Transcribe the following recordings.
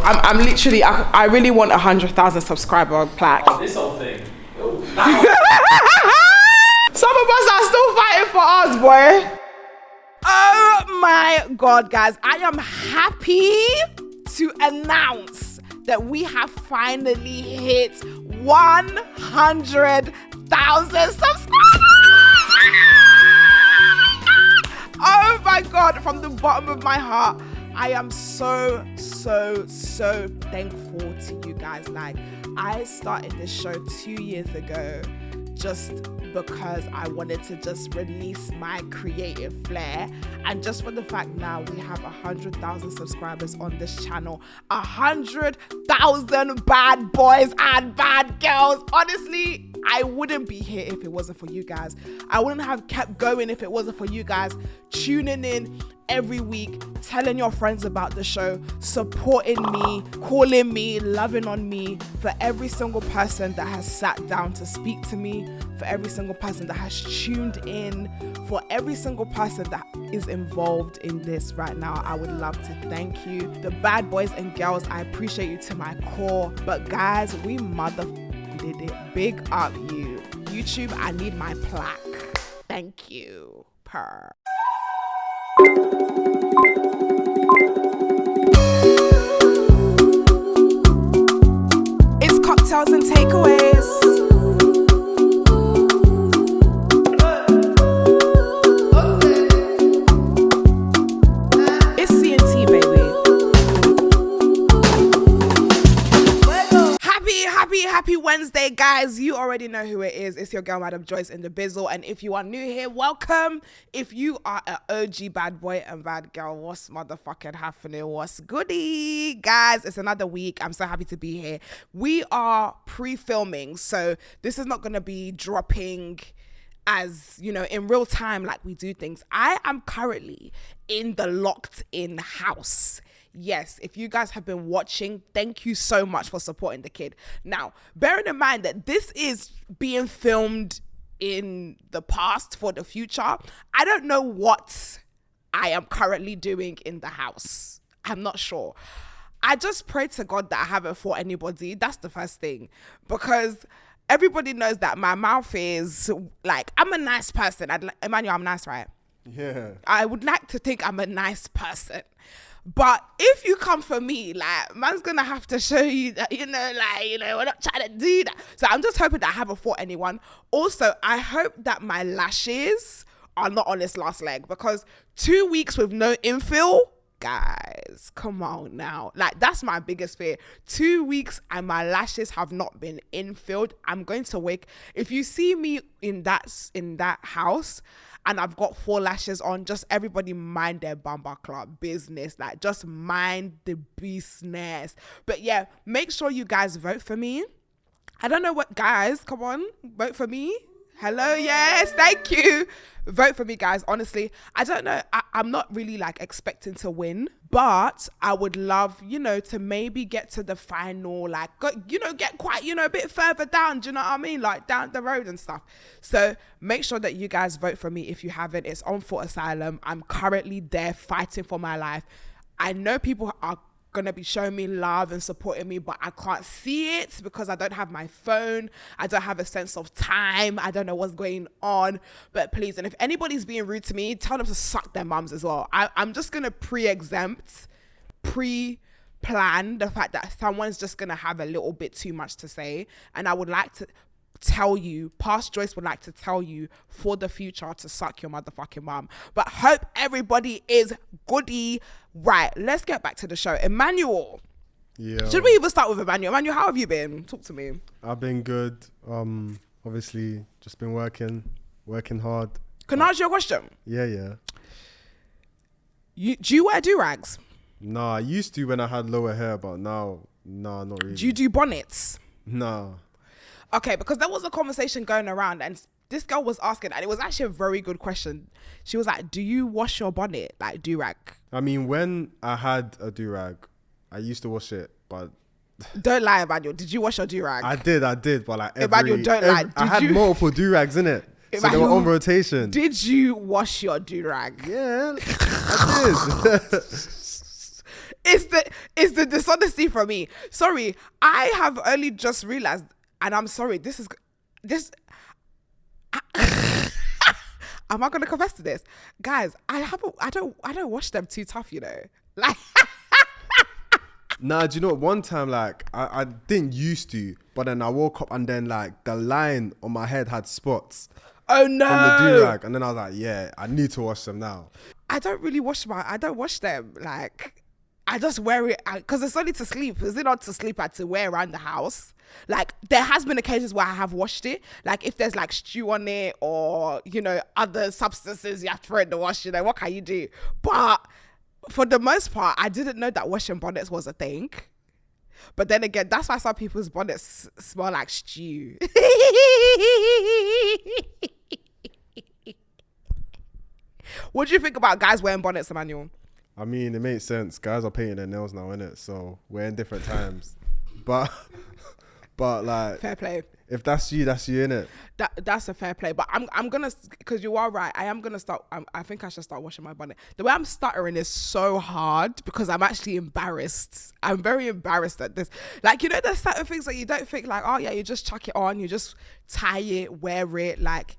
I'm literally, I really want 100,000 subscriber plaque. Oh, this whole thing. Some of us are still fighting for us, boy. Oh my God, guys. I am happy to announce that we have finally hit 100,000 subscribers. Oh my God, from the bottom of my heart, I am so thankful to you guys. Like, I started this show 2 years ago just because I wanted to just release my creative flair, and just for the fact now we have 100,000 subscribers on this channel, 100,000 bad boys and bad girls. Honestly, I wouldn't be here if it wasn't for you guys. I wouldn't have kept going if it wasn't for you guys tuning in every week, telling your friends about the show, supporting me, calling me, loving on me. For every single person that has sat down to speak to me, for every single person that has tuned in, for every single person that is involved in this right now, I would love to thank you. The bad boys and girls, I appreciate you to my core. But guys, we did it. Big up you. YouTube, I need my plaque. Thank you. Purr. It's cocktails and takeaways. It's C&T, baby. Happy Wednesday, guys. You already know who it is. It's your girl, Madam Joyce in the Bizzle. And if you are new here, welcome. If you are an OG bad boy and bad girl, what's motherfucking happening? What's goody? Guys, it's another week. I'm so happy to be here. We are pre-filming, so this is not going to be dropping as, you know, in real time like we do things. I am currently in the locked in house. Yes, if you guys have been watching, thank you so much for supporting the kid. Now, bearing in mind that this is being filmed in the past for the future, I don't know what I am currently doing in the house. I'm not sure. I just pray to God that I haven't fought anybody. That's the first thing. Because everybody knows that my mouth is like, I'm a nice person. Emmanuel, I'm nice, right? Yeah. I would like to think I'm a nice person. But if you come for me, like, man's gonna have to show you that, we're not trying to do that. So I'm just hoping that I haven't fought anyone. Also, I hope that my lashes are not on this last leg, because 2 weeks with no infill, guys, come on now. Like, that's my biggest fear. 2 weeks and my lashes have not been infilled. I'm going to wake. If you see me in that house, and I've got 4 lashes on, just everybody mind their bumper club business. Like, just mind the business. But yeah, make sure you guys vote for me. I don't know what, guys, come on, vote for me. Hello, yes, thank you. Vote for me, guys. Honestly, I don't know. I'm not really like expecting to win, but I would love, to maybe get to the final, like, get quite, a bit further down. Do you know what I mean? Like down the road and stuff. So make sure that you guys vote for me if you haven't. It's on Foot Asylum. I'm currently there fighting for my life. I know people are gonna be showing me love and supporting me, but I can't see it because I don't have my phone. I don't have a sense of time. I don't know what's going on. But please, and if anybody's being rude to me, tell them to suck their mums as well. I'm just gonna pre-plan the fact that someone's just gonna have a little bit too much to say, and I would like to tell you, past Joyce would like to tell you for the future to suck your motherfucking mum. But hope everybody is goody. Right, let's get back to the show. Emmanuel. Yeah. Should we even start with Emmanuel? Emmanuel, how have you been? Talk to me. I've been good. Obviously, just been working hard. Can I ask you a question? Yeah. Do you wear do-rags? Nah, I used to when I had lower hair, but now, nah, not really. Do you do bonnets? Nah. Okay, because there was a conversation going around and this girl was asking, and it was actually a very good question. She was like, do you wash your bonnet, like do-rag? I mean, when I had a do-rag, I used to wash it, but... Don't lie, Emmanuel. Did you wash your do-rag? I did, but like Emmanuel, don't lie. I had multiple do-rags in it, so they were on rotation. Did you wash your do-rag? Yeah, I did. It's the dishonesty from me. Sorry, I have only just realized, and I'm sorry. This. Am I gonna confess to this, guys? I don't wash them too tough, you know. Like, Nah, do you know what? One time, like, I didn't used to, but then I woke up and then, like, the line on my head had spots oh no, from the do-rag. And then I was like, yeah, I need to wash them now. I don't wash them. Like, I just wear it because it's only to sleep. Is it not to sleep? I had to wear around the house. Like, there has been occasions where I have washed it. Like, if there's like stew on it or, you know, other substances you have to throw in the wash, you know, what can you do? But for the most part, I didn't know that washing bonnets was a thing. But then again, that's why some people's bonnets smell like stew. What do you think about guys wearing bonnets, Emmanuel? I mean, it makes sense. Guys are painting their nails now, innit? So we're in different times. But like, Fair play. if that's you, innit? That's a fair play. But I'm gonna, because you are right, I am gonna start. I think I should start washing my bonnet. The way I'm stuttering is so hard because I'm actually embarrassed. I'm very embarrassed at this. Like, you know, there's certain things that you don't think like, oh yeah, you just chuck it on, you just tie it, wear it, like.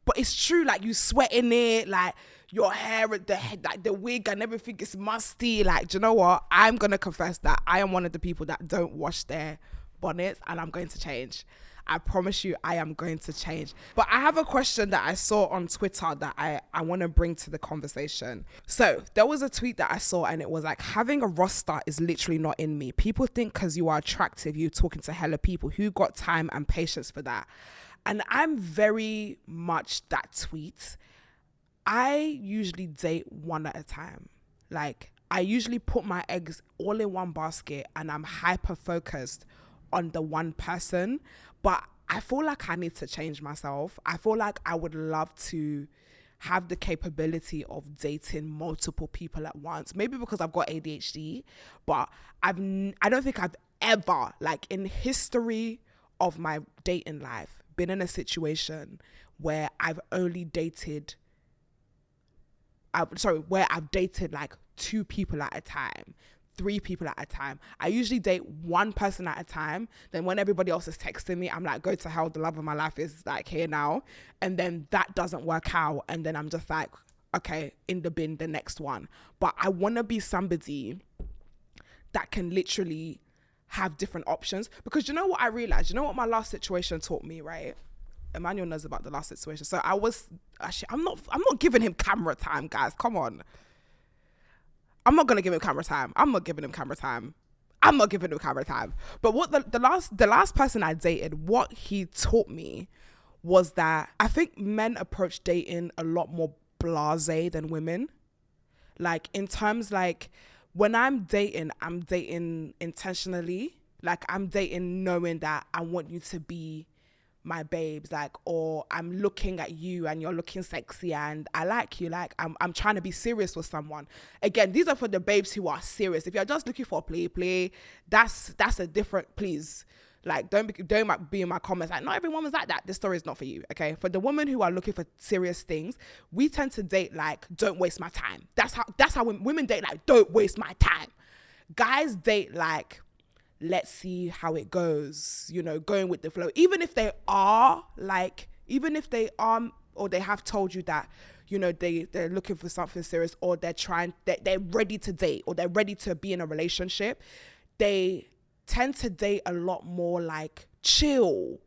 But it's true, like, you sweat in it, like, your hair, the wig and everything is musty. Like, do you know what? I'm going to confess that I am one of the people that don't wash their bonnets, and I'm going to change. I promise you, I am going to change. But I have a question that I saw on Twitter that I want to bring to the conversation. So there was a tweet that I saw, and it was like, having a roster is literally not in me. People think because you are attractive, you're talking to hella people. Who got time and patience for that? And I'm very much that tweet. I usually date one at a time. Like, I usually put my eggs all in one basket and I'm hyper focused on the one person. But I feel like I need to change myself. I feel like I would love to have the capability of dating multiple people at once. Maybe because I've got ADHD, but I don't think I've ever, like, in history of my dating life, been in a situation where I've dated like 2 people at a time, 3 people at a time. I usually date one person at a time. Then when everybody else is texting me, I'm like, go to hell, the love of my life is like here now. And then that doesn't work out. And then I'm just like, okay, in the bin, the next one. But I want to be somebody that can literally have different options. Because you know what I realized? You know what my last situation taught me, right? Emmanuel knows about the last situation. So I was actually, I'm not giving him camera time, guys. Come on. I'm not gonna give him camera time. I'm not giving him camera time. But what the last person I dated, what he taught me was that I think men approach dating a lot more blasé than women. Like, in terms, like, when I'm dating intentionally. Like, I'm dating knowing that I want you to be my babes, like, or I'm looking at you and you're looking sexy and I like you, like, I'm trying to be serious with someone. Again, these are for the babes who are serious. If you're just looking for play, that's a different, please. Like, don't be in my comments like, not every woman's like that. This story is not for you, okay? For the women who are looking for serious things, we tend to date like, don't waste my time. That's how women date, like, don't waste my time. Guys date like, let's see how it goes, you know, going with the flow. Even if they are, or they have told you that, you know, they're looking for something serious, or they're ready to date, or they're ready to be in a relationship, they tend to date a lot more like chill,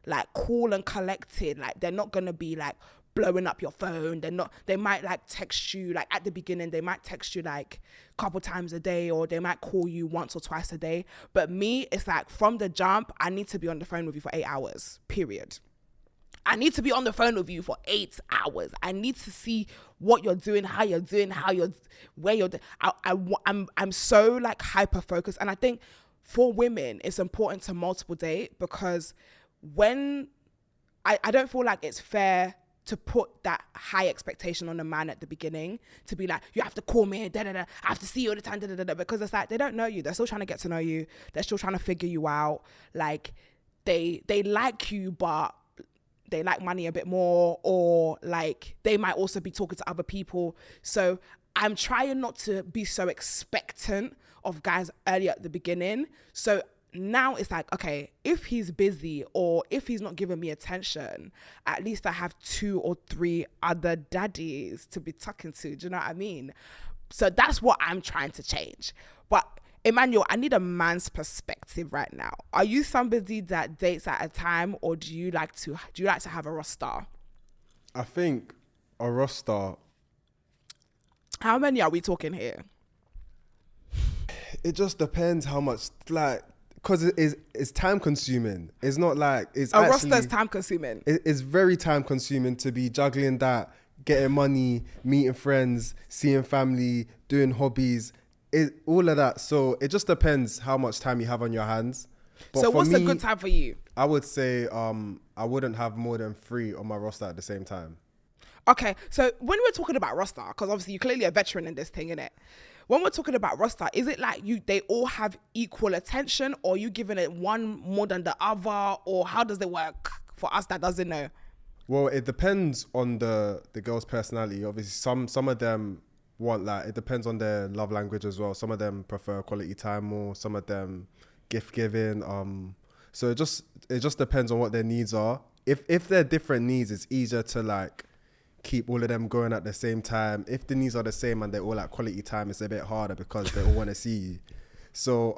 like cool and collected. Like, they're not gonna be like blowing up your phone. They might like text you, like at the beginning, they might text you like a couple times a day, or they might call you once or twice a day. But me, it's like from the jump, I need to be on the phone with you for 8 hours, period. I need to be on the phone with you for 8 hours. I need to see what you're doing, how you're doing, where you're. I'm so like hyper focused, and I think for women, it's important to multiple date, because when I don't feel like it's fair to put that high expectation on a man at the beginning, to be like, you have to call me, I have to see you all the time, because it's like, they don't know you. They're still trying to get to know you. They're still trying to figure you out. Like, they like you, but they like money a bit more, or like they might also be talking to other people. So I'm trying not to be so expectant of guys early at the beginning. So now it's like, okay, if he's busy or if he's not giving me attention, at least I have 2 or 3 other daddies to be talking to. Do you know what I mean? So that's what I'm trying to change. But Emmanuel, I need a man's perspective right now. Are you somebody that dates at a time, or do you like to have a roster? I think a roster. How many are we talking here? It just depends how much, like, because it's time consuming. It's not like it's a roster is time consuming. It's very time consuming to be juggling that, getting money, meeting friends, seeing family, doing hobbies, all of that. So it just depends how much time you have on your hands. But so what's a good time for you? I would say I wouldn't have more than 3 on my roster at the same time. Okay, so when we're talking about roster, because obviously you're clearly a veteran in this thing, innit? When we're talking about roster, is it like they all have equal attention, or are you giving it one more than the other, or how does it work for us that doesn't know? Well, it depends on the girl's personality. Obviously, some of them want, like, it depends on their love language as well. Some of them prefer quality time more. Some of them gift giving. So it just depends on what their needs are. If they're different needs, it's easier to like keep all of them going at the same time. If the needs are the same and they're all at quality time, it's a bit harder because they all want to see you. So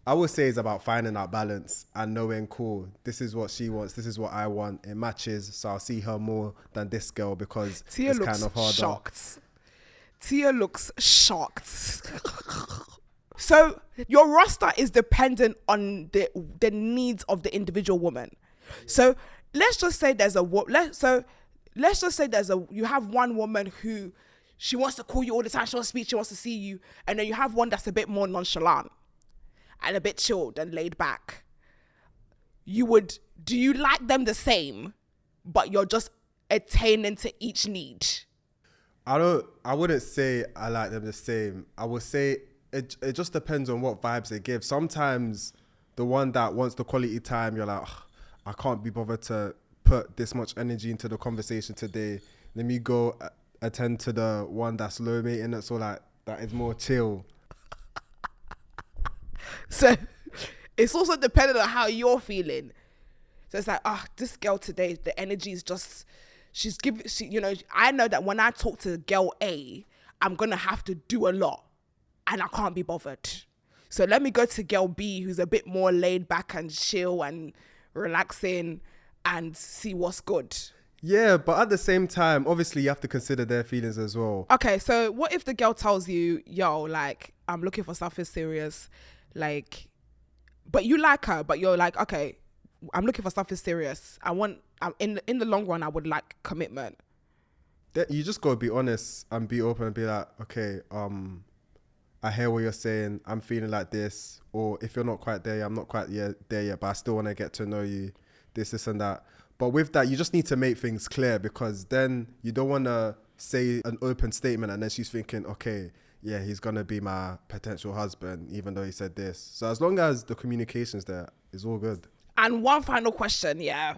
I would say it's about finding that balance and knowing, cool, this is what she wants, this is what I want. It matches, so I'll see her more than this girl because Tia it's looks kind of harder. Shocked. Tia looks shocked. So your roster is dependent on the needs of the individual woman. So let's just say you have one woman who she wants to call you all the time, she wants to speak, she wants to see you, and then you have one that's a bit more nonchalant and a bit chilled and laid back. Do you like them the same, but you're just attaining to each need? I wouldn't say I like them the same. I would say it just depends on what vibes they give. Sometimes the one that wants the quality time, you're like, I can't be bothered to put this much energy into the conversation today. Let me go attend to the one that's low maintenance, so like that is more chill. So it's also dependent on how you're feeling. So it's like, this girl today, the energy is just, I know that when I talk to girl A, I'm going to have to do a lot and I can't be bothered. So let me go to girl B, who's a bit more laid back and chill and relaxing, and see what's good. Yeah, but at the same time, obviously you have to consider their feelings as well. Okay, so what if the girl tells you, yo, like, I'm looking for something serious, like, but you like her, but you're like, okay, I'm looking for something serious. In the long run, I would like commitment. You just gotta be honest and be open and be like, okay, I hear what you're saying. I'm feeling like this. Or if you're not quite there yet, I'm not quite there yet, but I still want to get to know you, this and that. But with that, you just need to make things clear, because then you don't want to say an open statement and then she's thinking, okay, yeah, he's going to be my potential husband, even though he said this. So as long as the communication's there, it's all good. And one final question, yeah.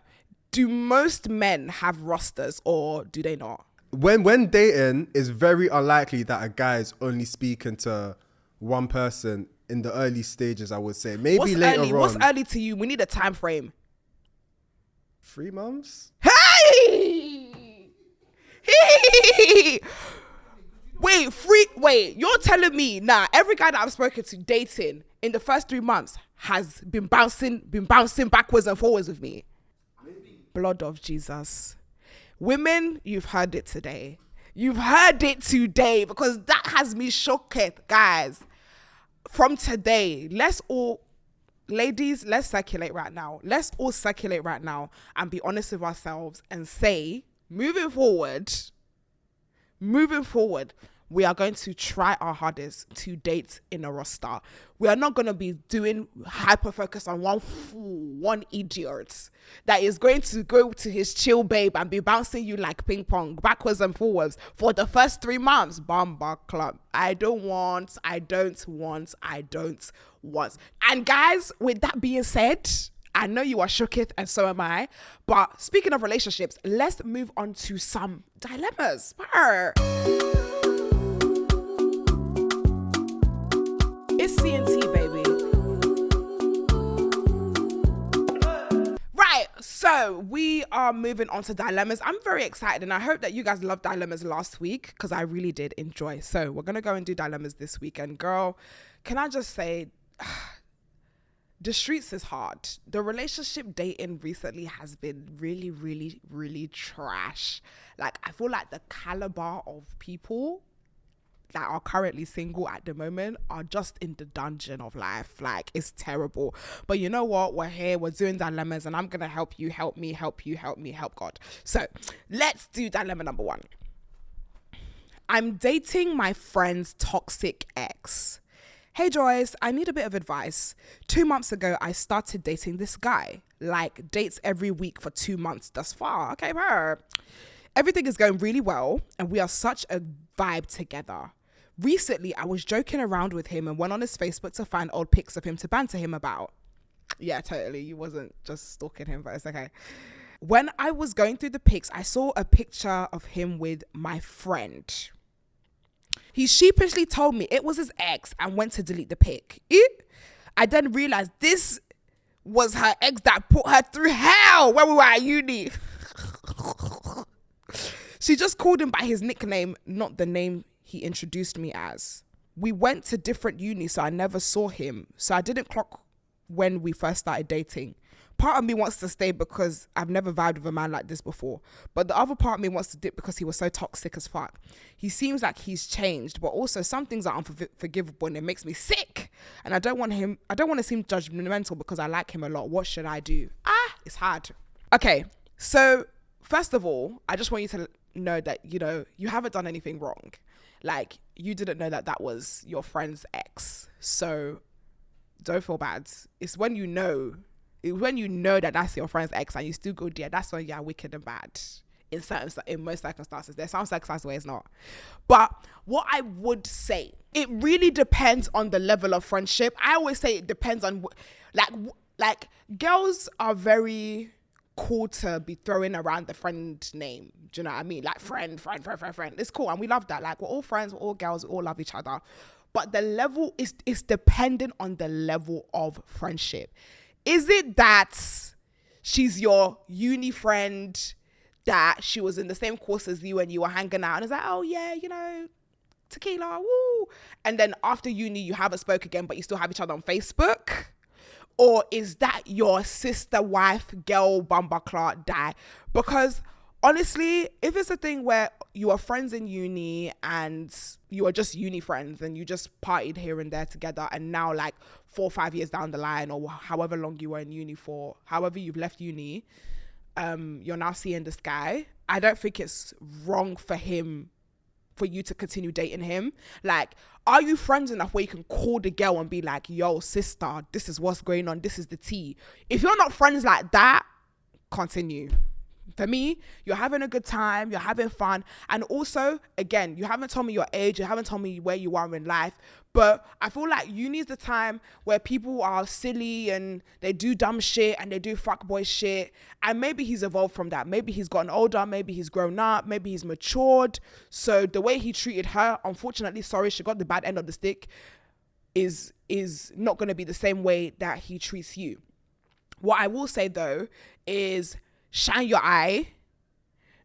Do most men have rosters or do they not? When dating, it's very unlikely that a guy is only speaking to one person in the early stages, I would say. Maybe What's later early? on. What's early to you? We need a time frame. 3 months? Hey! Wait, you're telling me every guy that I've spoken to dating in the first 3 months has been bouncing backwards and forwards with me? Maybe. Blood of Jesus. Women, you've heard it today. You've heard it today, because that has me shocked, guys. From today, ladies, let's circulate right now. Let's all circulate right now and be honest with ourselves and say, moving forward, we are going to try our hardest to date in a roster. We are not going to be doing hyper focus on one fool, one idiot that is going to go to his chill babe and be bouncing you like ping pong backwards and forwards for the first 3 months. Bamba club. I don't want. And guys, with that being said, I know you are shooketh and so am I. But speaking of relationships, let's move on to some dilemmas. So we are moving on to dilemmas. I'm very excited, and I hope that you guys loved dilemmas last week, because I really did enjoy. So we're going to go and do dilemmas this week. And girl, can I just say, the streets is hard. The relationship dating recently has been really, really, really trash. Like, I feel like the caliber of people that are currently single at the moment are just in the dungeon of life. Like, it's terrible. But you know what? We're here, we're doing dilemmas, and I'm gonna help you, help me, help you, help me, help God. So let's do dilemma number 1. I'm dating my friend's toxic ex. Hey Joyce, I need a bit of advice. 2 months ago, I started dating this guy. Like, dates every week for 2 months thus far. Okay, bro. Everything is going really well, and we are such a vibe together. Recently, I was joking around with him and went on his Facebook to find old pics of him to banter him about. Yeah, totally. You wasn't just stalking him, but it's okay. When I was going through the pics, I saw a picture of him with my friend. He sheepishly told me it was his ex and went to delete the pic. I then realized this was her ex that put her through hell when we were at uni. She just called him by his nickname, not the name he introduced me as. We went to different unis, so I never saw him. So I didn't clock when we first started dating. Part of me wants to stay because I've never vibed with a man like this before. But the other part of me wants to dip because he was so toxic as fuck. He seems like he's changed, but also some things are unforgivable and it makes me sick. And I don't want to seem judgmental because I like him a lot. What should I do? It's hard. Okay, so first of all, I just want you to know that, you haven't done anything wrong. Like, you didn't know that was your friend's ex. So don't feel bad. It's when you know that that's your friend's ex and you still go there, that's when you're wicked and bad. In most circumstances. There's some circumstances where it's not. But what I would say, it really depends on the level of friendship. I always say it depends on, like girls are very cool to be throwing around the friend name. Do you know what I mean? Like friend. It's cool and we love that. Like, we're all friends, we're all girls, we all love each other. But the level is dependent on the level of friendship. Is it that she's your uni friend, that she was in the same course as you and you were hanging out and it's like, oh yeah, tequila, woo. And then after uni, you haven't spoke again, but you still have each other on Facebook? Or is that your sister, wife, girl, bumper clot, die? Because honestly, if it's a thing where you are friends in uni and you are just uni friends and you just partied here and there together, and now like 4 or 5 years down the line, or however long you were in uni for, however you've left uni, you're now seeing this guy, I don't think it's wrong for you to continue dating him. Like, are you friends enough where you can call the girl and be like, yo, sister, this is what's going on, this is the tea? If you're not friends like that, continue. For me, you're having a good time, you're having fun. And also, again, you haven't told me your age, you haven't told me where you are in life, but I feel like uni is the time where people are silly and they do dumb shit and they do fuckboy shit. And maybe he's evolved from that. Maybe he's gotten older, maybe he's grown up, maybe he's matured. So the way he treated her, unfortunately, sorry, she got the bad end of the stick, is not going to be the same way that he treats you. What I will say though is, shine your eye.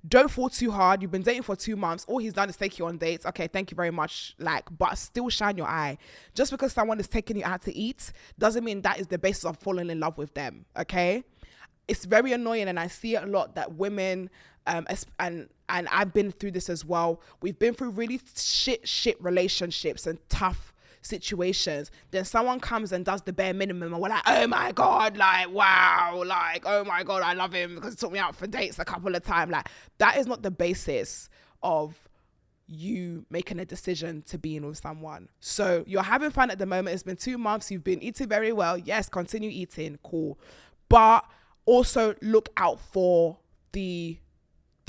Don't fall too hard. You've been dating for 2 months. All he's done is take you on dates. Okay, thank you very much. But still shine your eye. Just because someone is taking you out to eat doesn't mean that is the basis of falling in love with them. Okay? It's very annoying, and I see it a lot that women, and I've been through this as well. We've been through really shit relationships and tough situations. Then someone comes and does the bare minimum and we're like, oh my God, like, wow, like, oh my God, I love him because he took me out for dates a couple of times. Like, that is not the basis of you making a decision to being with someone. So you're having fun at the moment. It's been 2 months. You've been eating very well. Yes, continue eating. Cool. But also look out for the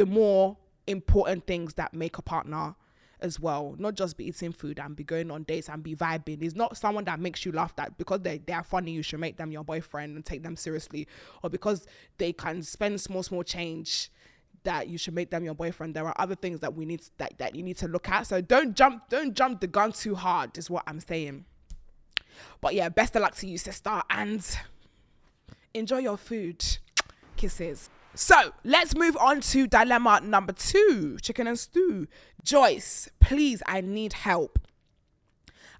more important things that make a partner as well. Not just be eating food and be going on dates and be vibing. It's not someone that makes you laugh that because they are funny, you should make them your boyfriend and take them seriously, or because they can spend small change that you should make them your boyfriend. There are other things that that you need to look at. So don't jump the gun too hard is what I'm saying. But yeah, best of luck to you, sister, and enjoy your food. Kisses. So let's move on to dilemma number 2, chicken and stew. Joyce, please, I need help.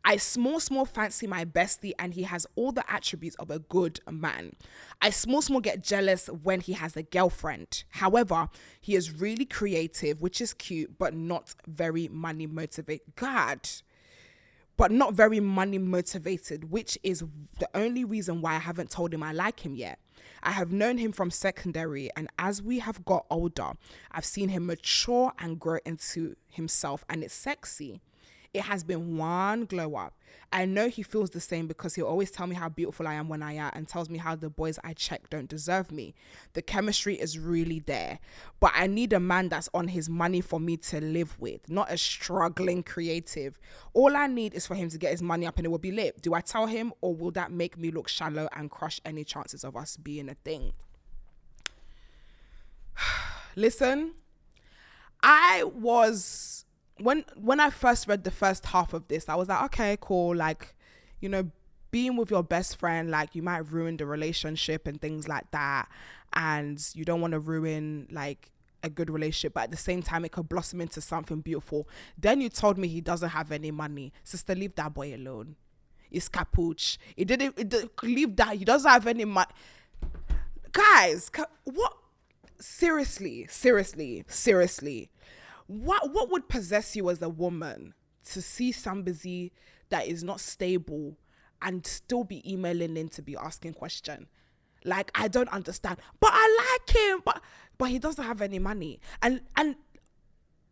I small fancy my bestie and he has all the attributes of a good man. I small get jealous when he has a girlfriend. However, he is really creative, which is cute, but not very money motivated. But not very money motivated, which is the only reason why I haven't told him I like him yet. I have known him from secondary, and as we have got older, I've seen him mature and grow into himself, and it's sexy. It has been one glow up. I know he feels the same because he'll always tell me how beautiful I am when I am and tells me how the boys I check don't deserve me. The chemistry is really there. But I need a man that's on his money for me to live with, not a struggling creative. All I need is for him to get his money up and it will be lit. Do I tell him, or will that make me look shallow and crush any chances of us being a thing? Listen, when I first read the first half of this, I was like, okay, cool. Like, you know, being with your best friend, like, you might ruin the relationship and things like that. And you don't want to ruin, like, a good relationship. But at the same time, it could blossom into something beautiful. Then you told me he doesn't have any money. Sister, leave that boy alone. It's capuch. Leave that. He doesn't have any money. Guys, what? Seriously. What would possess you as a woman to see somebody that is not stable and still be emailing in to be asking questions? Like, I don't understand. But I like him, but he doesn't have any money. And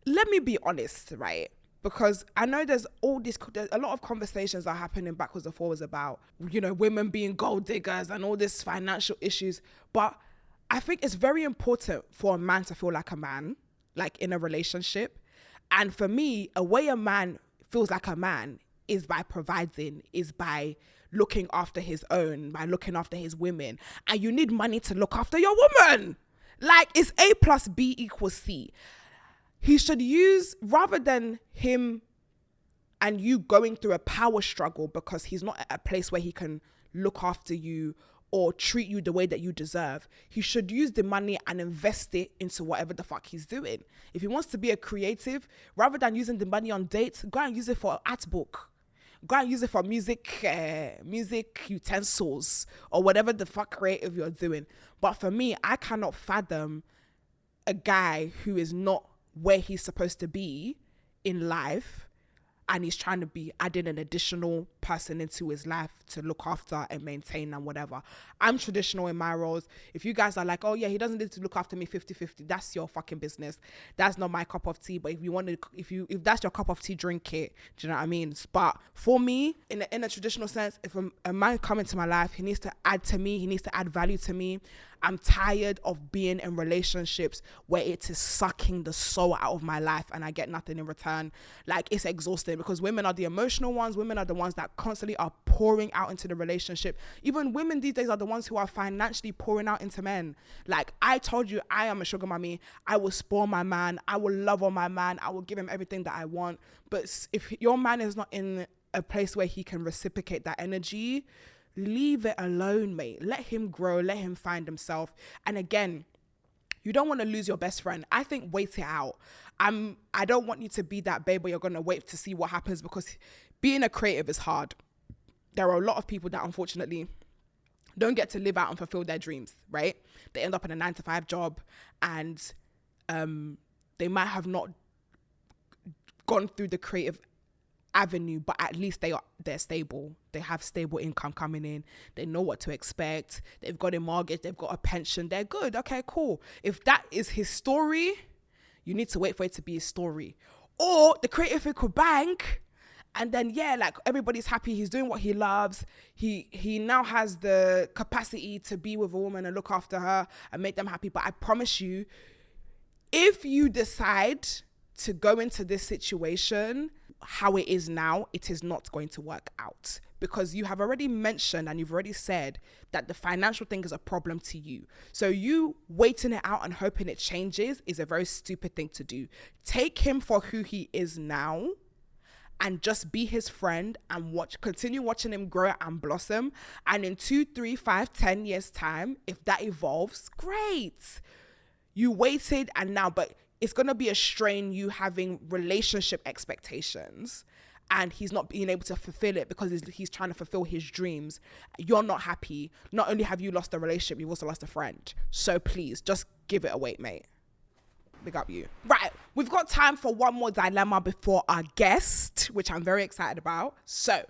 let me be honest, right? Because I know there's a lot of conversations that are happening backwards and forwards about, you know, women being gold diggers and all this financial issues. But I think it's very important for a man to feel like a man, like in a relationship. And for me, a way a man feels like a man is by providing, is by looking after his own, by looking after his women. And you need money to look after your woman. Like, it's A plus B equals C. He should use, rather than him and you going through a power struggle because he's not at a place where he can look after you or treat you the way that you deserve, he should use the money and invest it into whatever the fuck he's doing. If he wants to be a creative, rather than using the money on dates, go and use it for an art book. Go and use it for music utensils or whatever the fuck creative you're doing. But for me, I cannot fathom a guy who is not where he's supposed to be in life, and he's trying to be adding an additional person into his life to look after and maintain and whatever. I'm traditional in my roles. If you guys are like, oh yeah, he doesn't need to look after me 50-50, that's your fucking business. That's not my cup of tea. But if you want to, if that's your cup of tea, drink it. Do you know what I mean? But for me, in a traditional sense, if a man come into my life, he needs to add to me. He needs to add value to me. I'm tired of being in relationships where it is sucking the soul out of my life and I get nothing in return. Like, it's exhausting because women are the emotional ones. Women are the ones that constantly are pouring out into the relationship. Even women these days are the ones who are financially pouring out into men. Like, I told you, I am a sugar mommy. I will spoil my man. I will love on my man. I will give him everything that I want. But if your man is not in a place where he can reciprocate that energy, leave it alone, mate. Let him grow. Let him find himself. And again, you don't want to lose your best friend. I think wait it out. I don't want you to be that babe where you're going to wait to see what happens, because being a creative is hard. There are a lot of people that unfortunately don't get to live out and fulfill their dreams, right? They end up in a 9-to-5 job and they might have not gone through the creative avenue, but at least they're stable. They have stable income coming in. They know what to expect. They've got a mortgage. They've got a pension. They're good. Okay, cool. If that is his story, you need to wait for it to be his story. Or the creative could bank, and then like everybody's happy. He's doing what he loves. He now has the capacity to be with a woman and look after her and make them happy. But I promise you, if you decide to go into this situation how it is now, it is not going to work out, because you have already mentioned and you've already said that the financial thing is a problem to you. So you waiting it out and hoping it changes is a very stupid thing to do. Take him for who he is now and just be his friend and continue watching him grow and blossom. And in 2, 3, 5, 10 years time, if that evolves, great. You waited and now, but it's going to be a strain you having relationship expectations and he's not being able to fulfill it because he's trying to fulfill his dreams. You're not happy. Not only have you lost a relationship, you've also lost a friend. So please, just give it a wait, mate. Big up you. Right, we've got time for one more dilemma before our guest, which I'm very excited about. So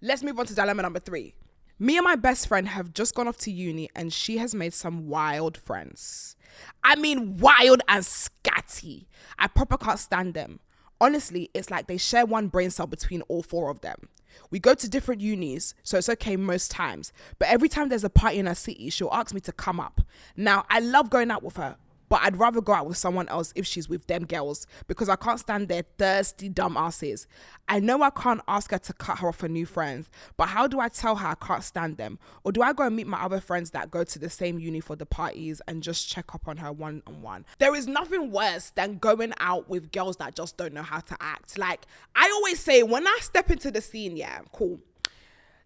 let's move on to dilemma number 3. Me and my best friend have just gone off to uni and she has made some wild friends. I mean, wild and scatty. I proper can't stand them. Honestly, it's like they share one brain cell between all 4 of them. We go to different unis, so it's okay most times. But every time there's a party in her city, she'll ask me to come up. Now, I love going out with her, but I'd rather go out with someone else if she's with them girls because I can't stand their thirsty dumb asses. I know I can't ask her to cut her off for new friends, but how do I tell her I can't stand them? Or do I go and meet my other friends that go to the same uni for the parties and just check up on her one-on-one? There is nothing worse than going out with girls that just don't know how to act. Like, I always say, when I step into the scene, yeah, cool.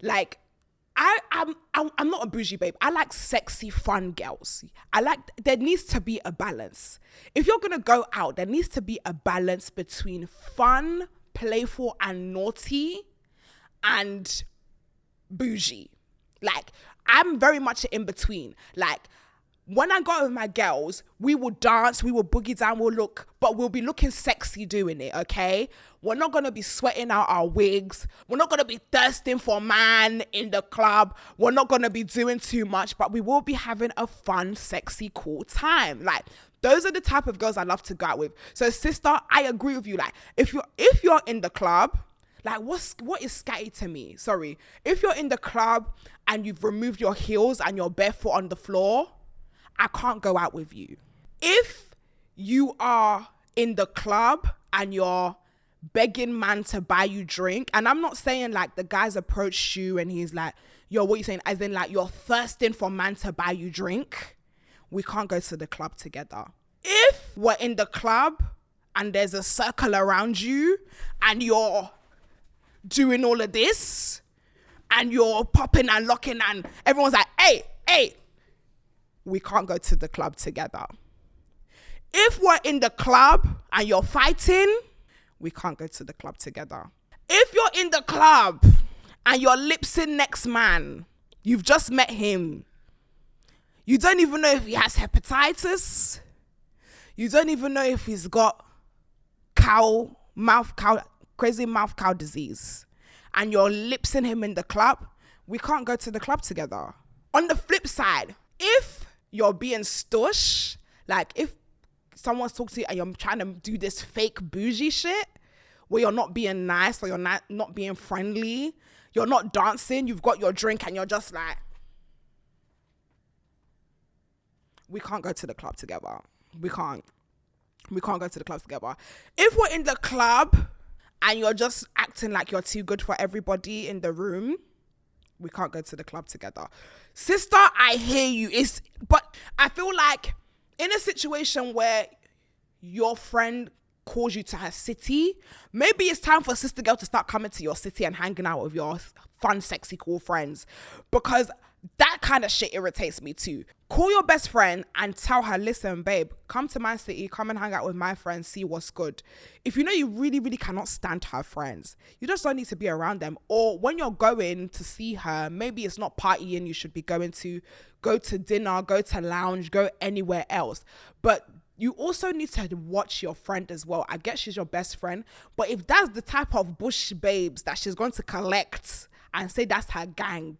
Like, I'm not a bougie babe. I like sexy, fun girls. There needs to be a balance. If you're going to go out, there needs to be a balance between fun, playful, and naughty and bougie. Like, I'm very much in between. Like, when I go out with my girls, we will dance, we will boogie down, but we'll be looking sexy doing it, okay? We're not going to be sweating out our wigs. We're not going to be thirsting for a man in the club. We're not going to be doing too much, but we will be having a fun, sexy, cool time. Like, those are the type of girls I love to go out with. So, sister, I agree with you. Like, if you're in the club, like, what is scatty to me? Sorry. If you're in the club and you've removed your heels and you're barefoot on the floor, I can't go out with you. If you are in the club and you're begging man to buy you drink, and I'm not saying like the guy's approached you and he's like, yo, what are you saying? As in like you're thirsting for man to buy you drink, we can't go to the club together. If we're in the club and there's a circle around you and you're doing all of this and you're popping and locking and everyone's like, hey, we can't go to the club together. If we're in the club and you're fighting, we can't go to the club together. If you're in the club and you're lip-sync next man, you've just met him, you don't even know if he has hepatitis, you don't even know if he's got crazy mouth cow disease, and you're lip-syncing him in the club, we can't go to the club together. On the flip side, if you're being stush, like if someone's talking to you and you're trying to do this fake bougie shit where you're not being nice or you're not being friendly, you're not dancing, you've got your drink and you're just like, we can't go to the club together. We can't go to the club together. If we're in the club and you're just acting like you're too good for everybody in the room, we can't go to the club together. Sister, I hear you. But I feel like in a situation where your friend calls you to her city, maybe it's time for sister girl to start coming to your city and hanging out with your fun, sexy, cool friends. Because that kind of shit irritates me too. Call your best friend and tell her, listen, babe, come to my city, come and hang out with my friends, see what's good. If you know you really, really cannot stand her friends, you just don't need to be around them. Or when you're going to see her, maybe it's not partying you should be going to, go to dinner, go to lounge, go anywhere else. But you also need to watch your friend as well. I guess she's your best friend, but if that's the type of bush babes that she's going to collect and say that's her gang,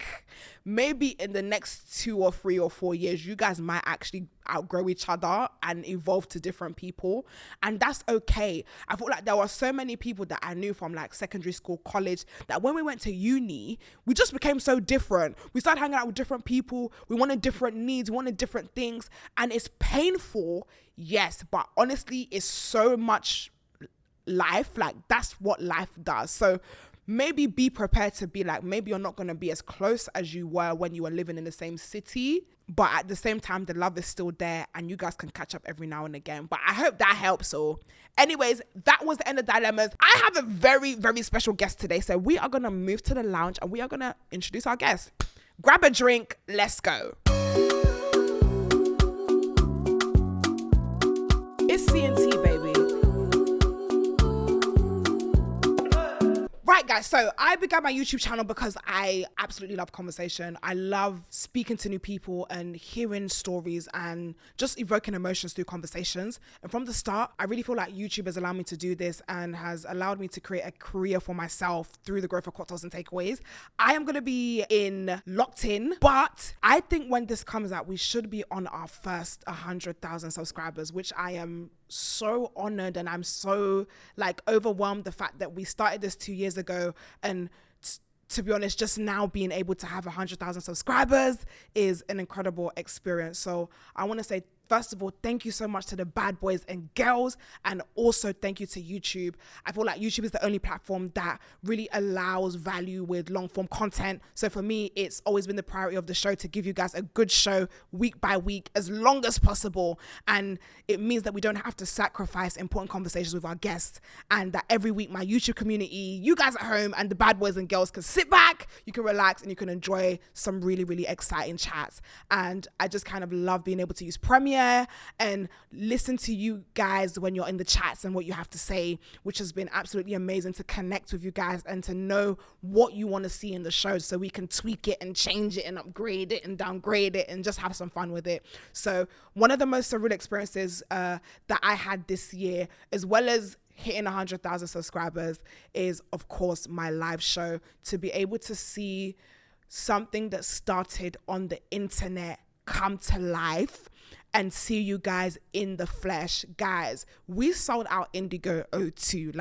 maybe in the next 2 or 3 or 4 years, you guys might actually outgrow each other and evolve to different people. And that's okay. I feel like there were so many people that I knew from like secondary school, college, that when we went to uni, we just became so different. We started hanging out with different people. We wanted different needs. We wanted different things. And it's painful, yes, but honestly, it's so much life. Like, that's what life does. So maybe be prepared to be like, maybe you're not going to be as close as you were when you were living in the same city, but at the same time, the love is still there and you guys can catch up every now and again. But I hope that helps. So anyways, that was the end of Dilemmas. I have a very, very special guest today. So we are going to move to the lounge and we are going to introduce our guest. Grab a drink. Let's go. C&T, baby. Right, guys, so I began my YouTube channel because I absolutely love conversation. I love speaking to new people and hearing stories and just evoking emotions through conversations. And from the start, I really feel like YouTube has allowed me to do this and has allowed me to create a career for myself through the growth of cocktails and takeaways. I am going to be locked in, but I think when this comes out, we should be on our first 100,000 subscribers, which I am so honored, and I'm so overwhelmed the fact that we started this 2 years ago, and to be honest, just now being able to have 100,000 subscribers is an incredible experience. So I want to say, first of all, thank you so much to the bad boys and girls, and also thank you to YouTube. I feel like YouTube is the only platform that really allows value with long form content. So for me, it's always been the priority of the show to give you guys a good show week by week, as long as possible. And it means that we don't have to sacrifice important conversations with our guests, and that every week my YouTube community, you guys at home, and the bad boys and girls can sit back, you can relax, and you can enjoy some really, really exciting chats. And I just kind of love being able to use Premiere and listen to you guys when you're in the chats and what you have to say, which has been absolutely amazing to connect with you guys and to know what you want to see in the show, so we can tweak it and change it and upgrade it and downgrade it and just have some fun with it. So one of the most surreal experiences that I had this year, as well as hitting 100,000 subscribers, is of course my live show. To be able to see something that started on the internet come to life and see you guys in the flesh. Guys, we sold out Indigo O2.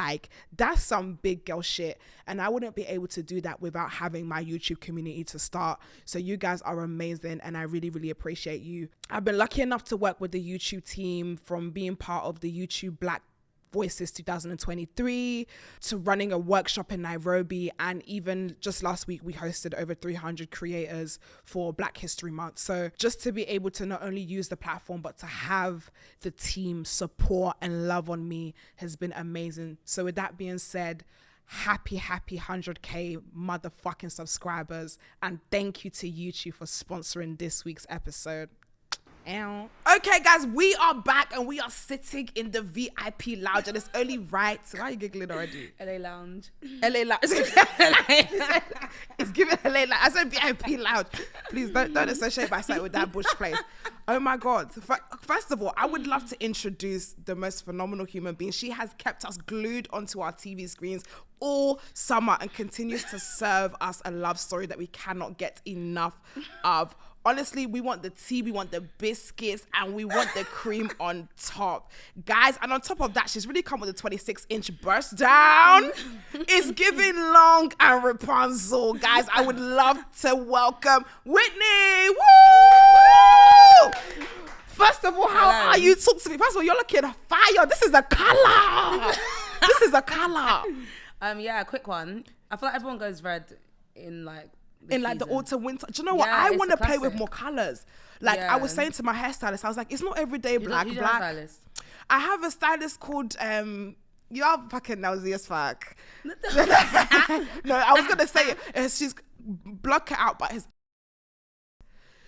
That's some big girl shit, and I wouldn't be able to do that without having my YouTube community to start. So you guys are amazing, and I really, really appreciate you. I've been lucky enough to work with the YouTube team, from being part of the YouTube Black Voices 2023 to running a workshop in Nairobi, and even just last week we hosted over 300 creators for Black History Month. So just to be able to not only use the platform but to have the team support and love on me has been amazing. So with that being said, happy 100k motherfucking subscribers, and thank you to YouTube for sponsoring this week's episode. Ow. Okay, guys, we are back and we are sitting in the VIP lounge, and it's only right. Why are you giggling already? LA Lounge. LA Lounge. It's giving LA Lounge. I said VIP lounge. Please don't associate my site with that bush place. Oh my God. First of all, I would love to introduce the most phenomenal human being. She has kept us glued onto our TV screens all summer and continues to serve us a love story that we cannot get enough of. Honestly, we want the tea, we want the biscuits, and we want the cream on top. Guys, and on top of that, she's really come with a 26-inch burst down. It's giving long and Rapunzel. Guys, I would love to welcome Whitney. Woo! First of all, how are you? Talk to me. First of all, you're looking fire. This is a color. This is a color. Yeah, a quick one. I feel like everyone goes red in the autumn, winter. Do you know what? I want to play with more colors. I was saying to my hairstylist, I was like, it's not everyday black. Who's your hairstylist? I have a stylist called you're fucking nosy as fuck. No, I was gonna say it. She's block it out, but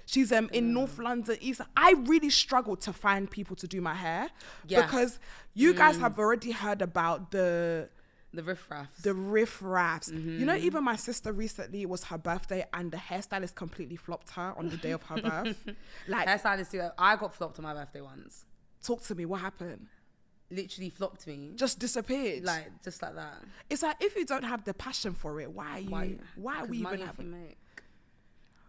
she's in North London, East. I really struggled to find people to do my hair because you guys have already heard about the riff-raffs. Mm-hmm. You know, even my sister recently, it was her birthday and the hairstylist completely flopped her on the day of her birth. Hairstylist too. I got flopped on my birthday once. Talk to me, what happened? Literally flopped me. Just disappeared. Just like that. It's like, if you don't have the passion for it, why are we even having it?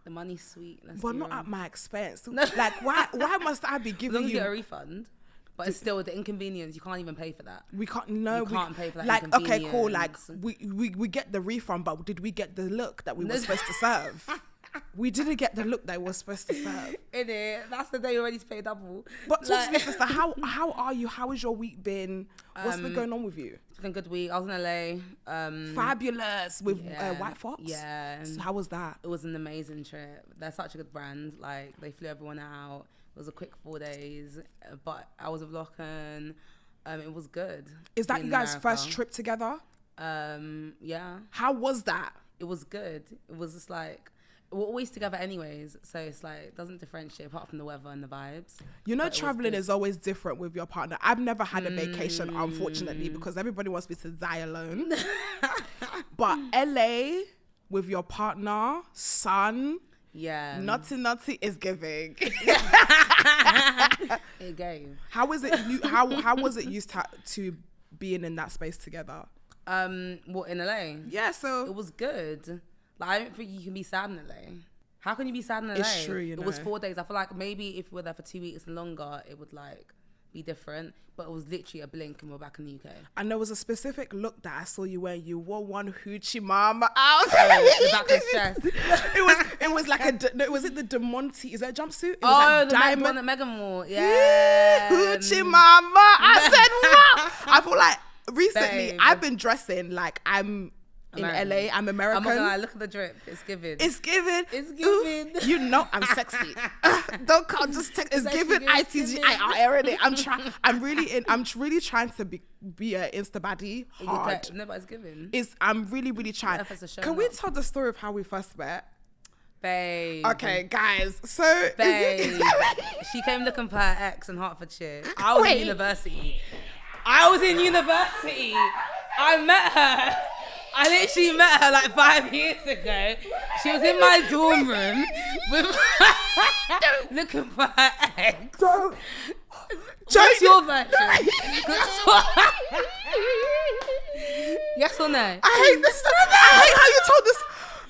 The money's sweet. But not at my expense. Why must I be giving you a refund? But it's still the inconvenience. You can't even pay for that. We can't. No, you can't pay for that. Okay, cool. We get the refund, but did we get the look that we were supposed to serve? We didn't get the look that we were supposed to serve. Innit? That's the day you're ready to pay double. But talk to me, sister. How are you? How has your week been? What's been going on with you? It's been a good week. I was in LA. Fabulous with White Fox. Yeah. So how was that? It was an amazing trip. They're such a good brand. They flew everyone out. It was a quick 4 days, but I was with Locken. It was good. Is that you guys' first trip together? Yeah. How was that? It was good. It was just we're always together anyways, so it's like it doesn't differentiate apart from the weather and the vibes. You know, But it was traveling good. is always different with your partner. I've never had a vacation, unfortunately, because everybody wants me to die alone. But LA with your partner, sun, Yeah. nutty is giving. It gave. How was it? How was it used to being in that space together? What, in LA? Yeah, It so was good. Like, I don't think you can be sad in LA. How can you be sad in LA? It's true, you It was know. 4 days. I feel like maybe if we were there for 2 weeks and longer, it would like be different. But it was literally a blink and we're back in the UK. and there was a specific look that I saw you wear. You wore one hoochie mama out. The back was stressed. It was like was it the DeMonte? Is that a jumpsuit? It was Oh, like the diamond. one that Megan wore. Yeah, Yeah. hoochie mama. I said what? I feel like recently Babe. I've been dressing like I'm in American. LA. I'm American. I'm not gonna lie, look at the drip. It's giving. It's giving. It's Ooh, giving. you know I'm sexy. Don't call. Just take. It's It's giving. actually ITG. giving. I already. I'm trying. I'm really trying to be a Insta baddie hard. No, but it's giving. I'm really trying. efforts are showing Can we up. tell the story of how we first met? Babe. Okay, guys. So Babe. She came looking for her ex in Hertfordshire. I was Wait. in university. I met her. I literally met her like 5 years ago. She was in my dorm room with looking for her ex. Don't- What's your version? Yes or no? I hate this. I hate how you told this.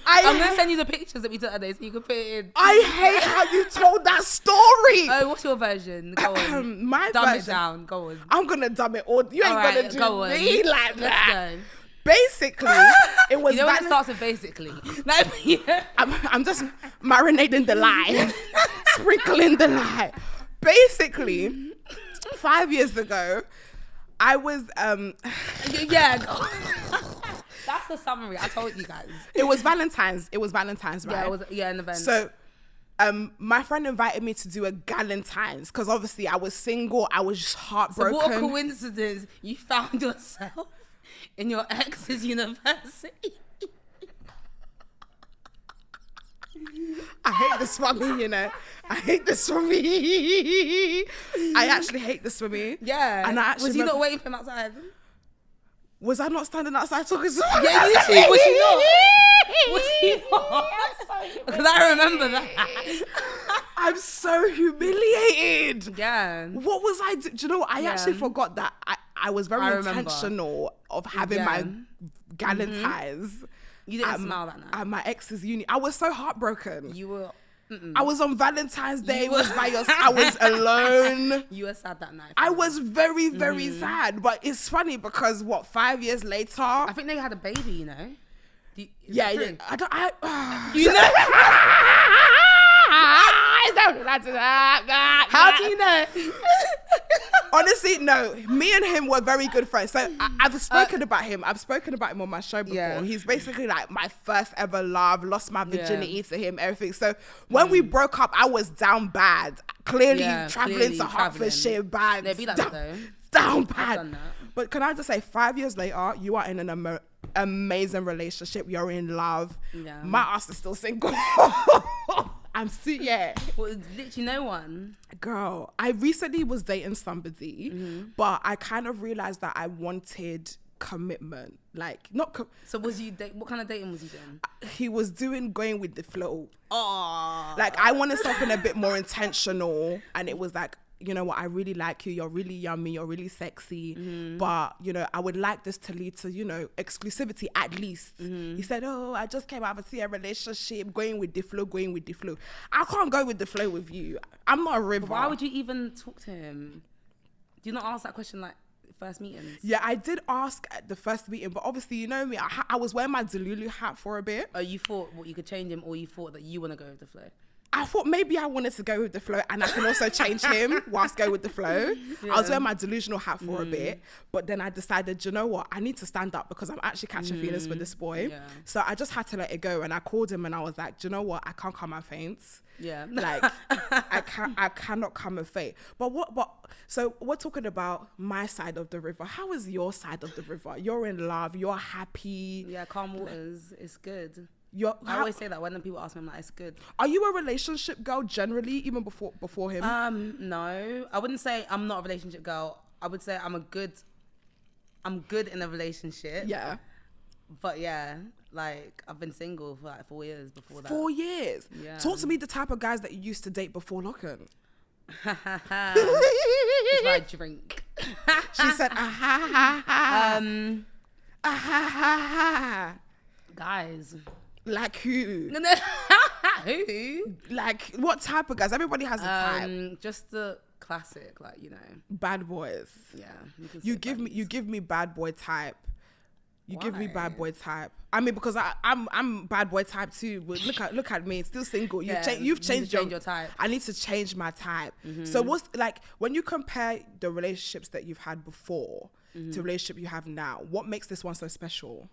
I'm gonna send you the pictures that we took today so you can put it in. I hate how you told that story. Oh, what's your version? Go on. My Dumb it version. down. Go on. I'm gonna dumb it all. You ain't Alright, gonna do go on. me like Let's that. go. Basically, it was. You know when it starts with basically? Like, yeah. I'm just marinating the lie, sprinkling the lie. Basically, 5 years ago, I was Yeah. Go on. That's the summary. I told you guys. It was Valentine's. It was Valentine's, right? Yeah, it was an event. So, my friend invited me to do a Galentine's because obviously I was single. I was just So heartbroken. what a coincidence you found yourself in your ex's university. I hate this for me, you know. I hate this for me. I actually hate this for me. Yeah. And I actually was he not remember- waiting for him outside? Was I not standing outside talking to someone? Yeah, you see, was he not? Was he not? Because I remember that. I'm so humiliated. Yeah. What was I do you know what? I actually forgot that I was very I remember. intentional of having Yeah. my Galentine's You didn't smile that night. at my ex's uni. I was so heartbroken. You were. I was on Valentine's Day. You Was were- by yourself. I was alone. You were sad that night. I was very, very sad. But it's funny because 5 years later? I think they had a baby, you know. Is Yeah, that true? I don't. You know? How do you know? Honestly, no. Me and him were very good friends. So I've spoken about him. I've spoken about him on my show before. Yeah. He's basically like my first ever love. Lost my virginity to him. Everything. So when we broke up, I was down bad. Clearly Yeah, traveling clearly to Hertfordshire bad. They'd be like that though. Down I've bad. done that. But can I just say, 5 years later, you are in an amazing relationship. You're in love. Yeah. My ass is still single. I'm still, yeah. Well, literally no one. Girl, I recently was dating somebody, but I kind of realized that I wanted commitment. Like, not, So was you? What kind of dating was you doing? he was going with the flow. Oh, Like, I wanted something a bit more intentional, and it was like, you know what, I really like you, you're really yummy, you're really sexy, but, you know, I would like this to lead to, you know, exclusivity at least. He said, oh, I just came out of a relationship, going with the flow. I can't go with the flow with you. I'm not a river. why would you even talk to him? Do you not ask that question like first meetings? Yeah, I did ask at the first meeting, but obviously, you know me, I was wearing my Delulu hat for a bit. Oh, you thought what you could change him, or you thought that you want to go with the flow? I thought maybe I wanted to go with the flow and I can also change him whilst go with the flow. I was wearing my delusional hat for a bit, but then I decided, you know what, I need to stand up because I'm actually catching feelings for this boy. Yeah. So I just had to let it go, and I called him and I was like, do you know what, I can't come and faint. Yeah. Like, I cannot come and faint. So we're talking about my side of the river. How is your side of the river? You're in love, you're happy. Yeah, calm waters. It's good. I always say that when people ask me, I'm like, it's good. Are you a relationship girl generally, even before him? No, I wouldn't say I'm not a relationship girl. I would say I'm good in a relationship. Yeah. But yeah, like I've been single for like 4 years before that. 4 years? Yeah. Talk to me the type of guys that you used to date before Locken. It's my drink. She said, ah ha ha ha. Ah ha ha ha. Guys. Like who? Who? Like what type of guys? Everybody has a type. Just the classic, like, Bad boys. Yeah. You give me bad boy type. You give me Why? bad boy type. I mean, because I'm bad boy type too. But look at me, still single. You've changed your type. I need to change my type. So what's like when you compare the relationships that you've had before to the relationship you have now? What makes this one so special?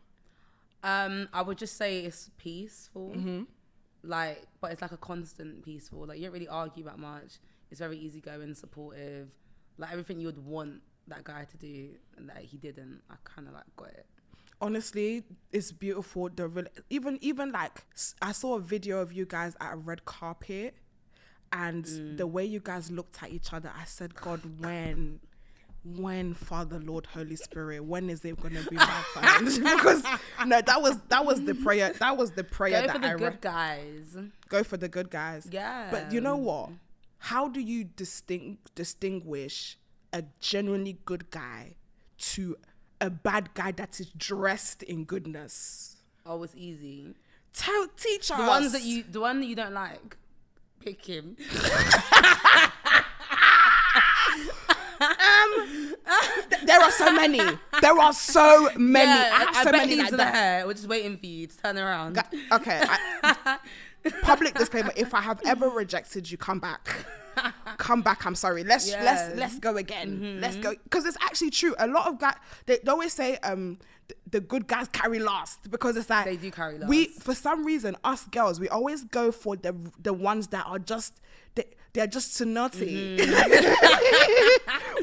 I would just say it's peaceful. Like, but it's like a constant peaceful. Like you don't really argue that much. It's very easygoing, supportive. Like everything you would want that guy to do, and that he didn't. I kind of like got it. Honestly, it's beautiful. Even like I saw a video of you guys at a red carpet, and the way you guys looked at each other, I said, God, when Father, Lord, Holy Spirit, when is it gonna be my time? Because no, that was the prayer. That was the prayer. Go for the good guys. Go for the good guys. Yeah. But you know what? How do you distinguish a genuinely good guy to a bad guy that is dressed in goodness? Oh, it's easy. Teach us. The one that you don't like, pick him. There are so many. There are so many. Yeah, I have so bet many he's like that. there. We're just waiting for you to turn around. Okay. Public disclaimer: if I have ever rejected you, come back. Come back. I'm sorry. Let's go again. Let's go, because it's actually true. A lot of guys they always say the good guys carry last, because it's like They do carry last. We, for some reason, us girls, we always go for the ones that are just they're just too naughty.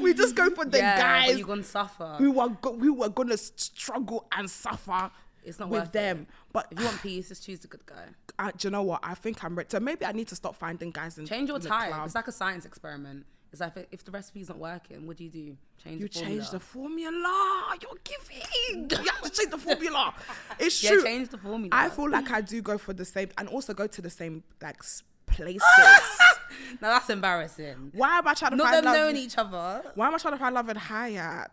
We just go for the guys but you're gonna suffer. who are gonna struggle and suffer. It's not with worth them. it. But If you want peace, just choose the good guy. do you know what? I think I'm ready. So maybe I need to stop finding guys in Change your in the type. club. It's like a science experiment. It's like if the recipe's not working, what do? Change You the formula. change the formula. You're giving. You have to change the formula. It's Yeah, true. change the formula. I feel like I do go for the same, and also go to the same like places. Now that's embarrassing. Why am I trying to Not find them love? knowing each other. Why am I trying to find love in Hyatt?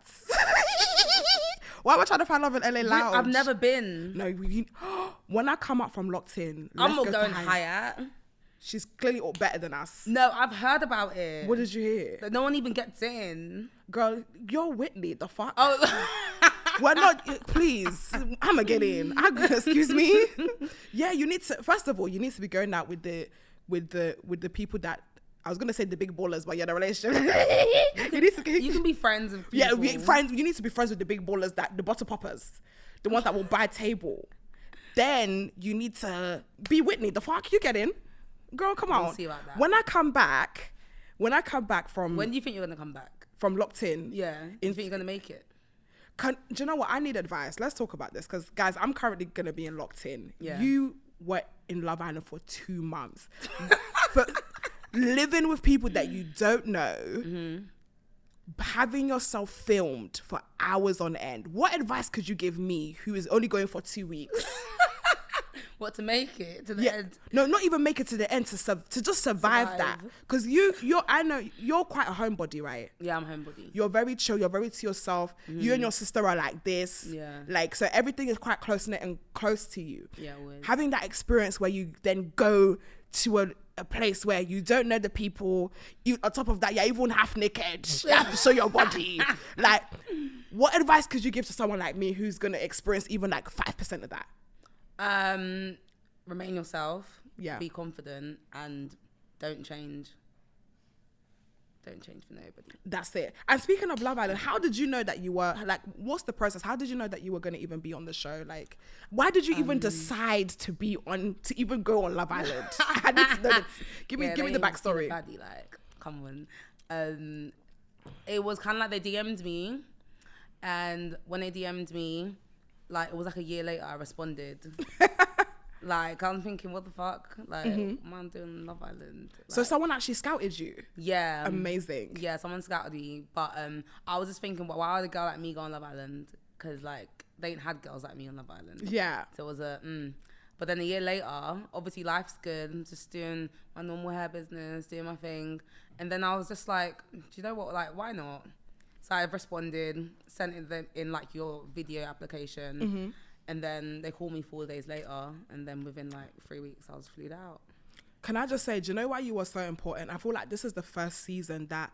Why am I trying to find love in LA Lounge? I've never been. No, when I come up from Locked In, I'm let's not go to going Hyatt. She's clearly all better than us. No, I've heard about it. What did you hear? That no one even gets in. Girl, you're Whitney. The fuck? Oh, Well, not please. I'ma get in. Excuse me. Yeah, you need to. First of all, you need to be going out with the people that. I was gonna say the big ballers, but you're in a relationship. you can be friends with people. Yeah, friends. You need to be friends with the big ballers, that the bottle poppers, the ones that will buy a table. Then you need to be Whitney. The fuck, you get in, girl. Come on. We'll see about that. When I come back from When do you think you're gonna come back? from Locked In, Yeah. Do you think you're gonna make it? do you know what? I need advice. Let's talk about this, because guys, I'm currently gonna be in Locked In. Yeah. You were in Love Island for 2 months, but living with people that you don't know, having yourself filmed for hours on end. What advice could you give me, who is only going for 2 weeks? What, to make it to the end? No, not even make it to the end, to just survive that. Because I know you're quite a homebody, right? Yeah, I'm homebody. You're very chill. You're very to yourself. You and your sister are like this. Yeah. Like, so everything is quite close knit and close to you. Yeah, always. Having that experience where you then go to a place where you don't know the people. You, on top of that, you're even half naked. You have to show your body. Like, what advice could you give to someone like me who's gonna experience even like 5% of that? Remain yourself. Yeah. Be confident and don't change. Don't change for nobody. That's it. And speaking of Love Island, how did you know that you were, like, what's the process? How did you know that you were going to even be on the show? Like, why did you even decide to even go on Love Island? I need to know this. Give me the backstory. Baddie, like, come on. It was kind of like they DM'd me, and when they DM'd me, like, it was like a year later I responded. Like, I'm thinking, what the fuck? Like, man doing Love Island. Like, So someone actually scouted you. yeah. Amazing. Yeah, someone scouted me. But I was just thinking, well, why would a girl like me go on Love Island? Because, like, they ain't had girls like me on Love Island. Yeah. So it was But then a year later, obviously life's good. I'm just doing my normal hair business, doing my thing. And then I was just like, do you know what? Like, why not? So I responded, sent it them in like your video application. And then they called me 4 days later. And then within like 3 weeks, I was flued out. Can I just say, do you know why you were so important? I feel like this is the first season that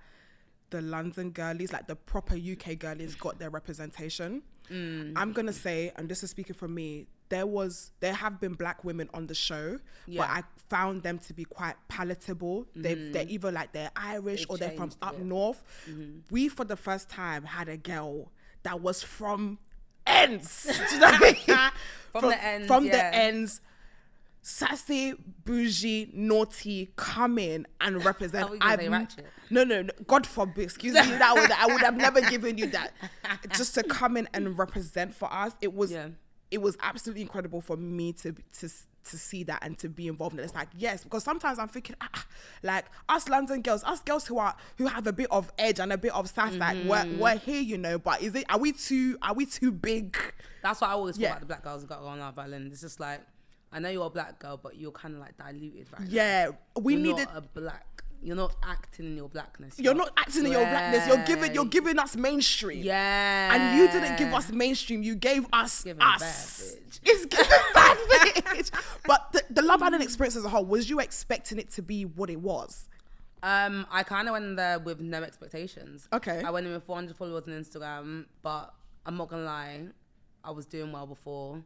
the London girlies, like the proper UK girlies, got their representation. I'm going to say, and this is speaking for me, there have been black women on the show, but I found them to be quite palatable. They're either like they're Irish or they're from up north. We, for the first time, had a girl that was from ends. Do you know what I mean? From the ends, From the ends. Sassy, bougie, naughty, come in and represent. How are we gonna say ratchet? No, God forbid. Excuse me. I would have never given you that. Just to come in and represent for us. It was absolutely incredible for me to see that and to be involved in it. It's like, yes, because sometimes I'm thinking, like us London girls, us girls who have a bit of edge and a bit of sass, like we're here, you know. But are we too big? That's what I always feel about the black girls who got on Love Island. It's just like, I know you're a black girl, but you're kind of like diluted right now. Yeah, You're not a black. You're not acting in your blackness. You're not acting in your blackness. You're giving us mainstream. Yeah. And you didn't give us mainstream. You gave us Giving us. bad bitch. It's giving bad bitch. But the Love Island experience as a whole, was you expecting it to be what it was? I kind of went in there with no expectations. Okay. I went in with 400 followers on Instagram, but I'm not gonna lie, I was doing well before.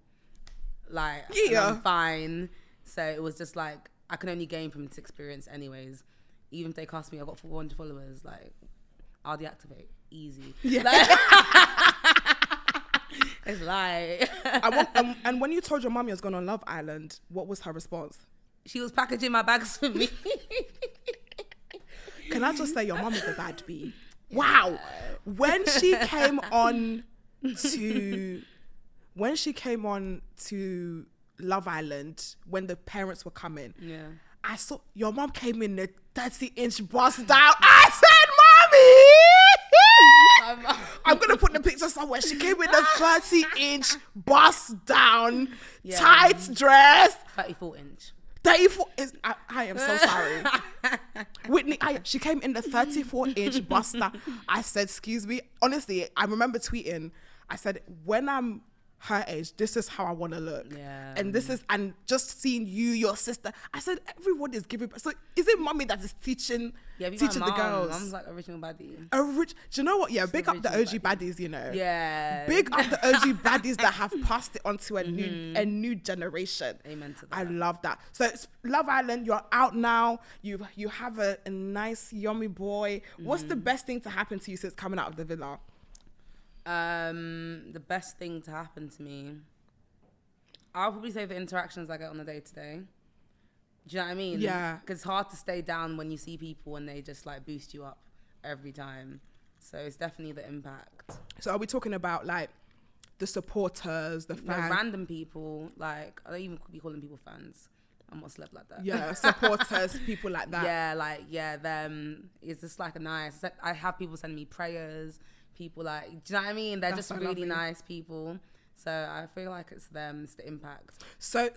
Like, and I'm fine. So it was just like, I can only gain from this experience anyways. Even if they cost me, I got 400 followers, like, I'll deactivate. Easy. Yeah. Like, it's like... and when you told your mum you was going on Love Island, what was her response? She was packaging my bags for me. Can I just say, your mum is a bad bee. Wow. When she came on to Love Island, when the parents were coming, I saw your mum came in the 30-inch bust down. I said, Mommy! I'm going to put the picture somewhere. She came in the 30-inch bust down, tight dress. 34-inch. 34 is, I am so sorry. Whitney, she came in the 34-inch bust down. I said, excuse me. Honestly, I remember tweeting, I said, when I'm her age, this is how I want to look. Yeah. And just seeing you, your sister, I said, everyone is giving. So is it mommy that is teaching the girls? Mom's like original baddie. Do you know what? Yeah, big up the OG baddies, you know. Yeah. Big up the OG baddies that have passed it on to a new generation. Amen to that. I love that. So it's Love Island, you're out now. You have a nice, yummy boy. What's the best thing to happen to you since coming out of the villa? The best thing to happen to me, I'll probably say the interactions I get on a day-to-day. Do you know what I mean? Yeah. Because it's hard to stay down when you see people and they just like boost you up every time. So it's definitely the impact. So are we talking about like the supporters, the fans? Random people. Like, I don't even be calling people fans. I'm not celeb like that. Yeah, supporters, people like that. Them. It's just like I have people send me prayers. People like, do you know what I mean? They're That's just so really lovely. Nice people. So I feel like it's them, it's the impact. So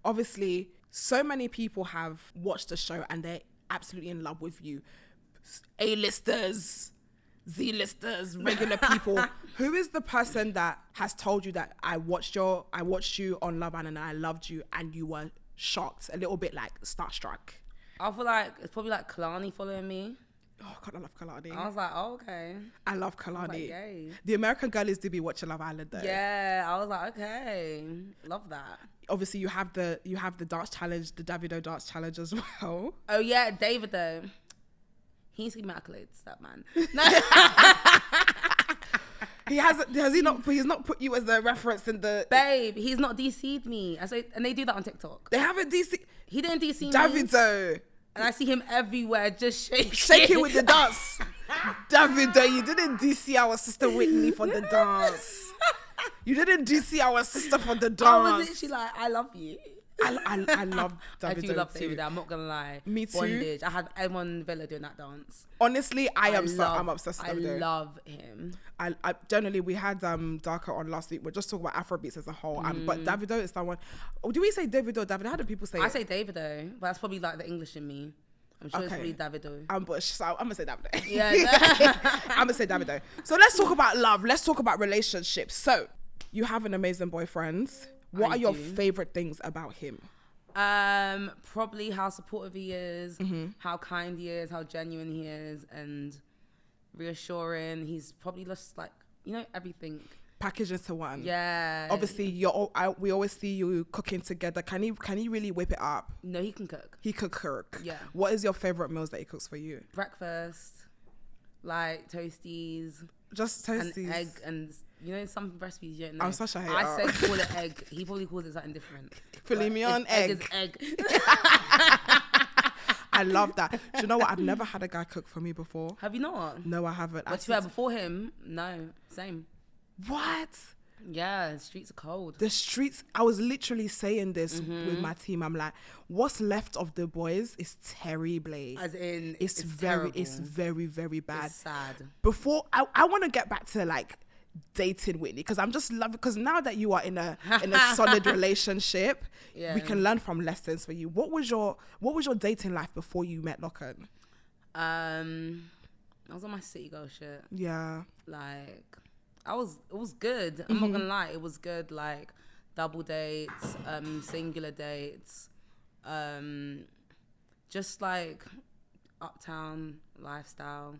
obviously, so many people have watched the show and they're absolutely in love with you. A-listers, Z-listers, regular people. Who is the person that has told you that I watched you on Love Island and I loved you and you were shocked, a little bit like starstruck? I feel like it's probably like Kalani following me. Oh God, I love Kalani. I was like, oh, okay. I love Kalani. Like, yay. The American girlies do be watching Love Island though. Yeah, I was like, okay, love that. Obviously, you have the dance challenge, the Davido dance challenge as well. Oh yeah, David though. He's giving me accolades, that man. He's not put you as a reference in the... Babe, he's not DC'd me. And they do that on TikTok. They haven't DC... He didn't DC me. Davido. And I see him everywhere just shaking with the dance. Davido, you didn't DC our sister Whitney for the dance. You didn't DC our sister for the dance. I was literally like, I love you. I love Davido. I do love too. Davido. I'm not gonna lie. Me too. Bondage. I had Edmond Villa doing that dance. Honestly, I'm obsessed with I Davido. love him. I generally, we had Darker on last week. We're just talking about Afrobeats as a whole. But Davido is someone. Oh, do we say Davido or Davido? How do people say it? I say Davido, but that's probably like the English in me. I'm sure it's probably Davido. I'm Bush, so I'm gonna say Davido. Yeah. I'm gonna say Davido. So let's talk about love. Let's talk about relationships. So you have an amazing boyfriend. What are your favorite things about him? Probably how supportive he is, how kind he is, how genuine he is, and reassuring. He's probably just like, everything packaged into one. Yeah. Obviously, we always see you cooking together. Can he really whip it up? No, he can cook. He could cook. Yeah. What is your favorite meals that he cooks for you? Breakfast, like toasties. Just toasties. And egg, and some recipes you don't know. I'm such a hater. I said call it egg. He probably calls it something different. Filet mignon, egg. Is egg. I love that. Do you know what? I've never had a guy cook for me before. Have you not? No, I haven't. But you had before him? No, same. What? Yeah, the streets are cold. The streets. I was literally saying this with my team. I'm like, what's left of the boys is terrible. As in, it's very, very bad. It's sad. Before I want to get back to like dating Whitney, because I'm just loving, because now that you are in a solid relationship, we can learn from lessons for you. What was your dating life before you met Locken? I was on my city girl shit. Yeah. Like, it was good. I'm not gonna lie, it was good. Like, double dates, singular dates, just like uptown lifestyle.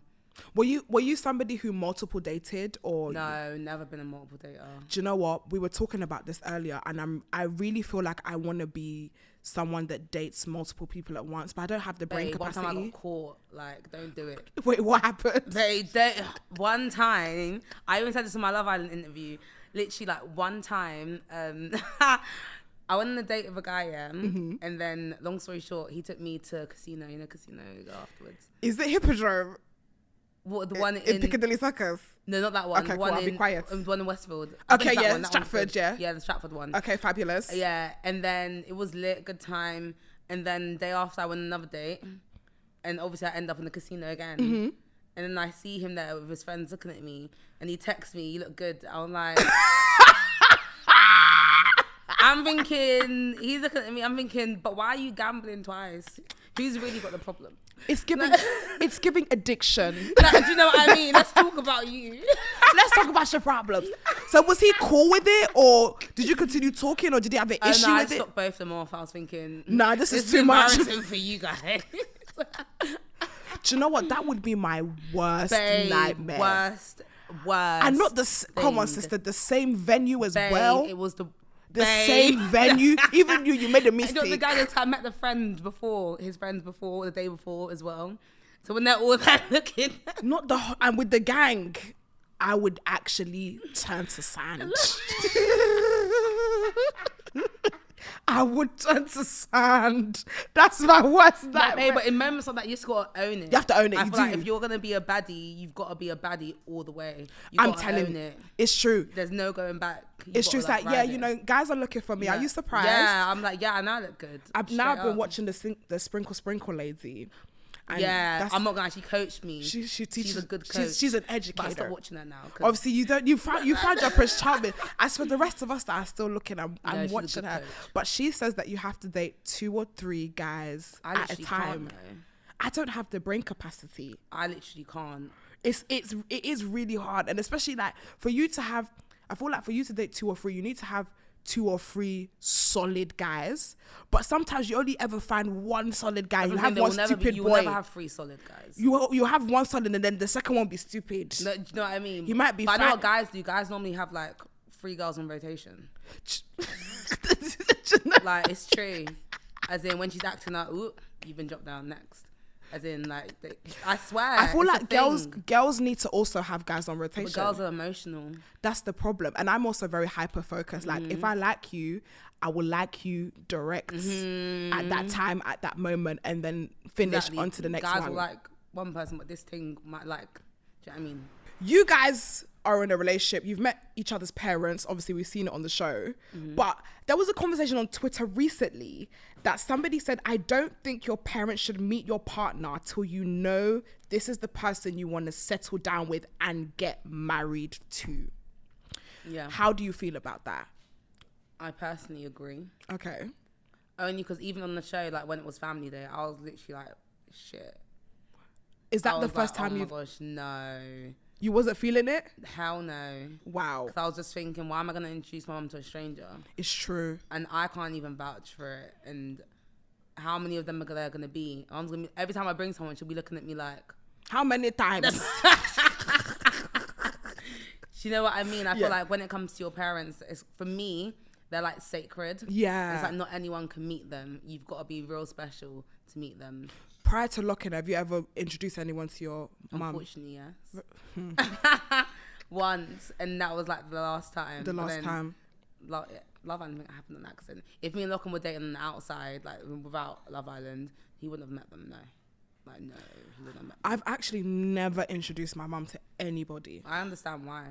Were you somebody who multiple dated or? No, never been a multiple dater. Do you know what? We were talking about this earlier, and I really feel like I want to be someone that dates multiple people at once, but I don't have the brain capacity. One time I got caught. Like, don't do it. Wait, what happened? One time, I even said this in my Love Island interview. Literally, like one time, I went on a date with a guy, and then, long story short, he took me to a casino. Casino, we go afterwards. Is it Hippodrome? What, the one in Piccadilly Circus? No, not that one. Okay, One cool, I'll be quiet. The one in Westfield. Okay, yeah, Stratford, yeah. Yeah, the Stratford one. Okay, fabulous. Yeah, and then it was lit, good time. And then day after, I went on another date. And obviously, I end up in the casino again. And then I see him there with his friends looking at me. And he texts me, "You look good." I'm like... I'm thinking, he's looking at me, I'm thinking, but why are you gambling twice? Who's really got the problem? It's giving addiction. Like, do you know what I mean? Let's talk about you. Let's talk about your problems. So was he cool with it, or did you continue talking, or did he have an issue with it? I stopped both of them off. I was thinking, nah, this is too much for you guys. Do you know what? That would be my worst nightmare. Worst. And not come on, sister, the same venue as well. It was the same venue. Even you made a mistake. The guy that I met his friends before, the day before as well. So when they're all there looking, and with the gang, I would actually turn to sand. I would turn to sand. That's my worst nightmare. But in moments like that, you just gotta own it. You have to own it. I feel like if you're gonna be a baddie, you've got to be a baddie all the way. I'm telling you, it's true. There's no going back. It's true. It's like, guys are looking for me. Yeah. Are you surprised? Yeah, I'm like, yeah, I know I look good. I've now been watching the Sprinkle Lady. And I'm not gonna actually coach me. She teaches. She's a good coach. She's an educator. But I stopped watching her now. Obviously, you find your Prince Charming. As for the rest of us that are still looking, I'm watching her. Coach. But she says that you have to date 2 or 3 guys at a time. I don't have the brain capacity. I literally can't. It is really hard, and especially like for you to have. I feel like for you to date 2 or 3, you need to have 2 or 3 solid guys, but sometimes you only ever find one solid guy. You have one stupid boy. You will never have 3 solid guys. You have one solid, and then the second one be stupid. No, do you know what I mean? He might be. But I know what guys do. Guys normally have like 3 girls on rotation. Like, it's true. As in, when she's acting like, "Ooh, you've been dropped down next." As in, like, I swear. I feel like girls need to also have guys on rotation. But girls are emotional. That's the problem. And I'm also very hyper-focused. Like, if I like you, I will like you direct at that time, at that moment, and then finish on to the next one. Guys will like one person, but this thing might like, do you know what I mean? You guys are in a relationship, you've met each other's parents. Obviously, we've seen it on the show. But there was a conversation on Twitter recently that somebody said, I don't think your parents should meet your partner till you know this is the person you want to settle down with and get married to. Yeah. How do you feel about that? I personally agree. Okay. Only because even on the show, like when it was family day, I was literally like, shit. Is that the first time you? Oh my gosh, no. You wasn't feeling it? Hell no. Wow. Because I was just thinking, why am I going to introduce my mum to a stranger? It's true. And I can't even vouch for it. And how many of them are there going to be? Every time I bring someone, she'll be looking at me like... How many times? Do you know what I mean? I feel like when it comes to your parents, it's, for me, they're like sacred. Yeah. It's like not anyone can meet them. You've got to be real special to meet them. Prior to locking, have you ever introduced anyone to your mum? Unfortunately, yes. Once, and that was like the last time. The last time. Love Island happened on accident. If me and Lockham were dating on the outside, like without Love Island, he wouldn't have met them, no. Like, no, he wouldn't have met them. I've actually never introduced my mum to anybody. I understand why.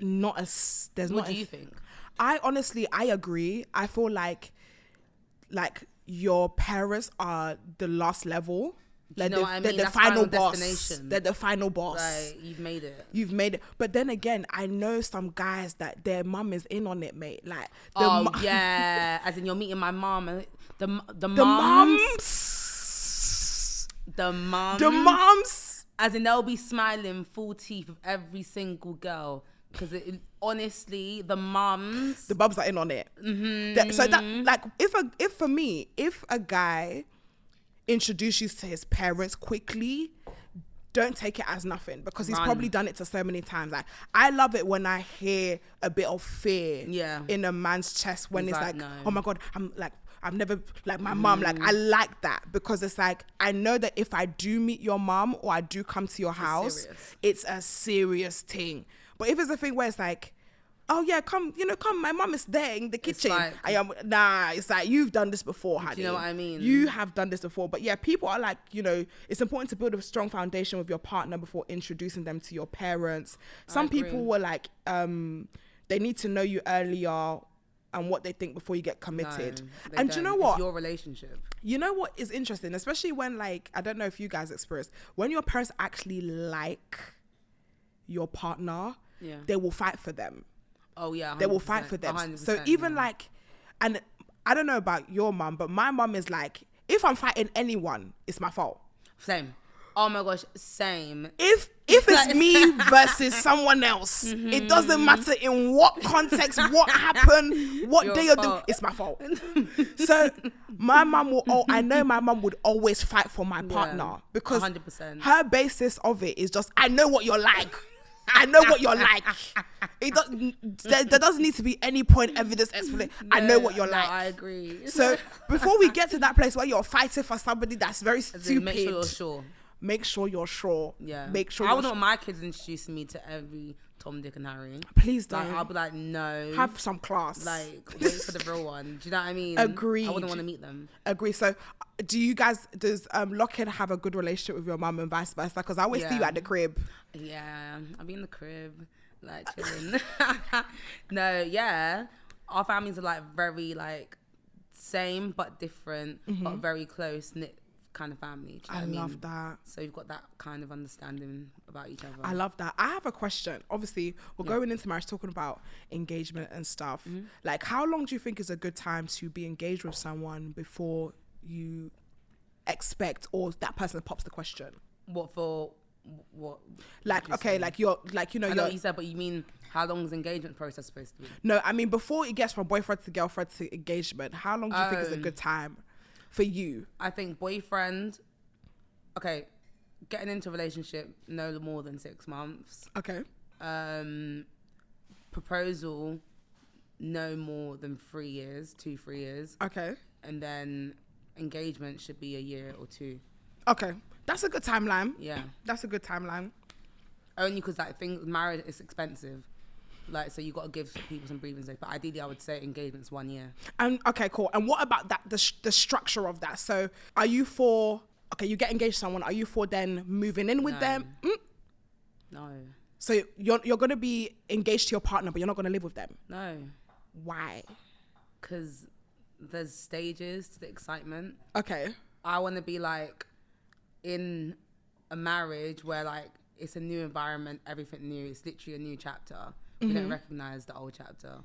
What do you think? I agree. I feel like your parents are the last level. Like, you know what I mean? They're the final boss. Destination. They're the final boss. Like, you've made it. But then again, I know some guys that their mum is in on it, mate. Like, yeah. As in, you're meeting my mum. And the mums. As in, they'll be smiling full teeth with every single girl. Because honestly, the mums are in on it. Mm-hmm. So that, like, if a guy introduces you to his parents quickly, don't take it as nothing, because he's probably done it to so many times. Like, I love it when I hear a bit of fear in a man's chest when it's like, no. Oh my God, I've never, like, my mum, like, I like that, because it's like, I know that if I do meet your mum or I do come to your house, it's a serious thing. But if it's a thing where it's like, oh yeah, come, my mum is there in the kitchen. It's like, you've done this before, honey. Do you know what I mean? You have done this before. But yeah, people are like, it's important to build a strong foundation with your partner before introducing them to your parents. Some people were like, they need to know you earlier and what they think before you get committed. No, and do you know what? It's your relationship. You know what is interesting, especially when, like, I don't know if you guys experienced, when your parents actually like your partner, they will fight for them. Oh yeah, 100%. They will fight for them. So even like, and I don't know about your mum, but my mum is like, if I'm fighting anyone, it's my fault. Same. Oh my gosh, same. If it's me versus someone else, it doesn't matter in what context, what happened, what day you're doing, it's my fault. So my mum I know my mum would always fight for my partner, because 100%. her basis of it is just, I know what you're like. I know what you're like. There doesn't need to be any point evidence explanation. I know what you're like. I agree. So before we get to that place where you're fighting for somebody that's very stupid, make sure you're sure. Make sure you're sure. Yeah. Make sure. I wouldn't want my kids introducing me to every Tom, Dick, and Harry. Please don't. Like, I'll be like, no. Have some class. Like, wait for the real one. Do you know what I mean? Agreed. I wouldn't want to meet them. Agree. So, does Lockheed have a good relationship with your mum and vice versa? Because I always see you at the crib. Yeah, I'll be in the crib, like, chilling. No, yeah. Our families are, like, very, like, same but different, but very close-knit kind of family. I love that. So you've got that kind of understanding about each other. I love that. I have a question. Obviously, we're going into marriage talking about engagement and stuff. Like, how long do you think is a good time to be engaged with someone before you expect, or that person pops the question? What? Like, okay, say? Like, you're like, I know what you said, but you mean how long is the engagement process supposed to be? No, I mean, before it gets from boyfriend to girlfriend to engagement, how long do you think is a good time for you? I think boyfriend, okay, getting into a relationship no more than 6 months. Okay. Proposal no more than 3 years, 2-3 years. Okay. And then engagement should be a year or 2. Okay. That's a good timeline. Yeah. That's a good timeline. Only because, like, marriage is expensive. Like, so you got to give people some breathing space. But ideally, I would say engagement's 1 year. And okay, cool. And what about that? The structure of that. So, are you for? Okay, you get engaged to someone. Are you for then moving in with them? No. So you're gonna be engaged to your partner, but you're not gonna live with them. No. Why? Because there's stages to the excitement. Okay. I want to be like in a marriage where like it's a new environment, everything new. It's literally a new chapter. We don't recognize the old chapter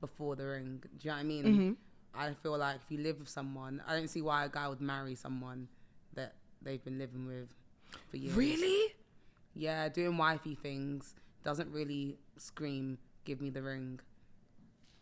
before the ring. Do you know what I mean? I feel like if you live with someone, I don't see why a guy would marry someone that they've been living with for years. Really? Yeah, doing wifey things doesn't really scream, give me the ring.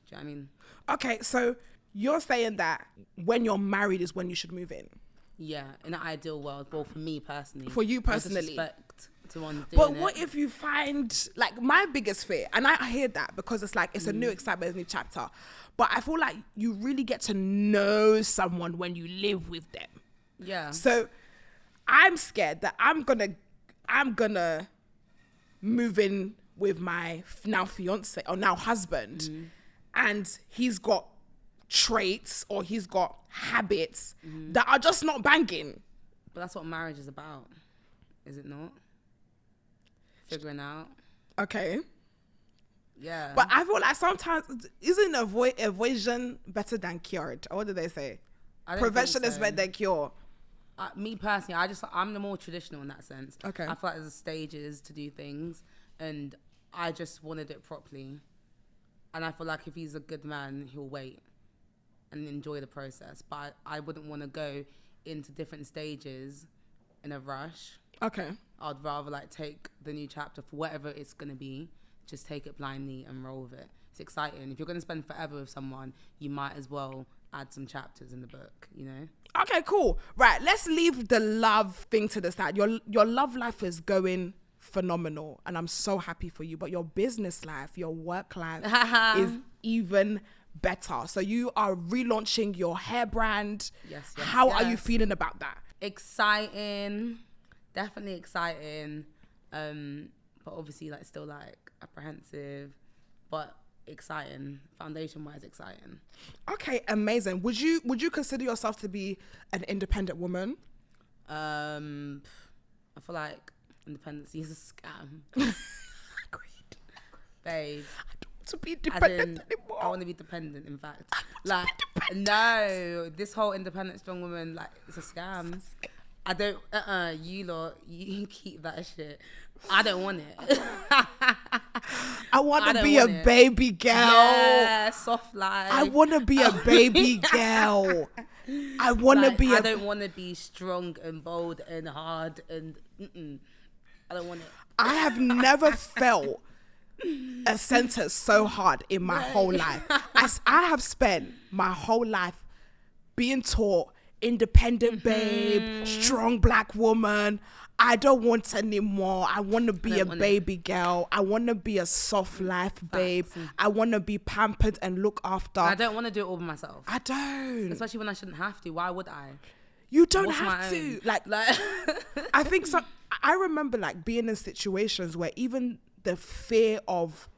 Do you know what I mean? Okay, so you're saying that when you're married is when you should move in. Yeah, in an ideal world. Well, for me personally. For you No personally. disrespect to ones doing But it. what if you find, like, my biggest fear, and I hear that because it's like, it's a new excitement, a new chapter. But I feel like you really get to know someone when you live with them. Yeah. So I'm scared that I'm gonna move in with my now fiance or now husband, and he's got traits or he's got habits that are just not banging. But that's what marriage is about, is it not? Figuring out. Okay. Yeah. But I feel like sometimes isn't avoidance better than cured? Or what do they say? I don't Prevention think is so. better than cure. Me personally, I'm the more traditional in that sense. Okay. I feel like there's stages to do things, and I just wanted it properly. And I feel like if he's a good man, he'll wait and enjoy the process. But I wouldn't want to go into different stages in a rush. Okay. I'd rather like take the new chapter for whatever it's gonna be. Just take it blindly and roll with it. It's exciting. If you're gonna spend forever with someone, you might as well add some chapters in the book, you know? Okay, cool. Right, let's leave the love thing to the side. Your love life is going phenomenal, and I'm so happy for you. But your business life, your work life is even better. So you are relaunching your hair brand. Yes. How are you feeling about that? Exciting. Definitely exciting. But obviously like still like apprehensive, but exciting. Foundation wise exciting. Okay, amazing. Would you consider yourself to be an independent woman? I feel like independency is a scam. Agreed. Babe. I don't want to be As dependent in, anymore. I want to be dependent, in fact. I want to be independent. No, this whole independent strong woman, like, it's a scam. I don't, you lot, you keep that shit. I don't want it. I want to don't be a want it. baby girl. Yeah, soft life. I want to be a baby girl. I want to Like, be I don't want to be strong and bold and hard and, I don't want it. I have never felt a sentence so hard in my whole life. I have spent my whole life being taught independent babe, strong black woman. I don't want anymore. I want to be a baby girl. I want to be a soft life babe. I want to be pampered and look after. I don't want to do it all by myself. I don't. Especially when I shouldn't have to. Why would I? You don't What's have my to. own? Like I think so. I remember like being in situations where even the fear of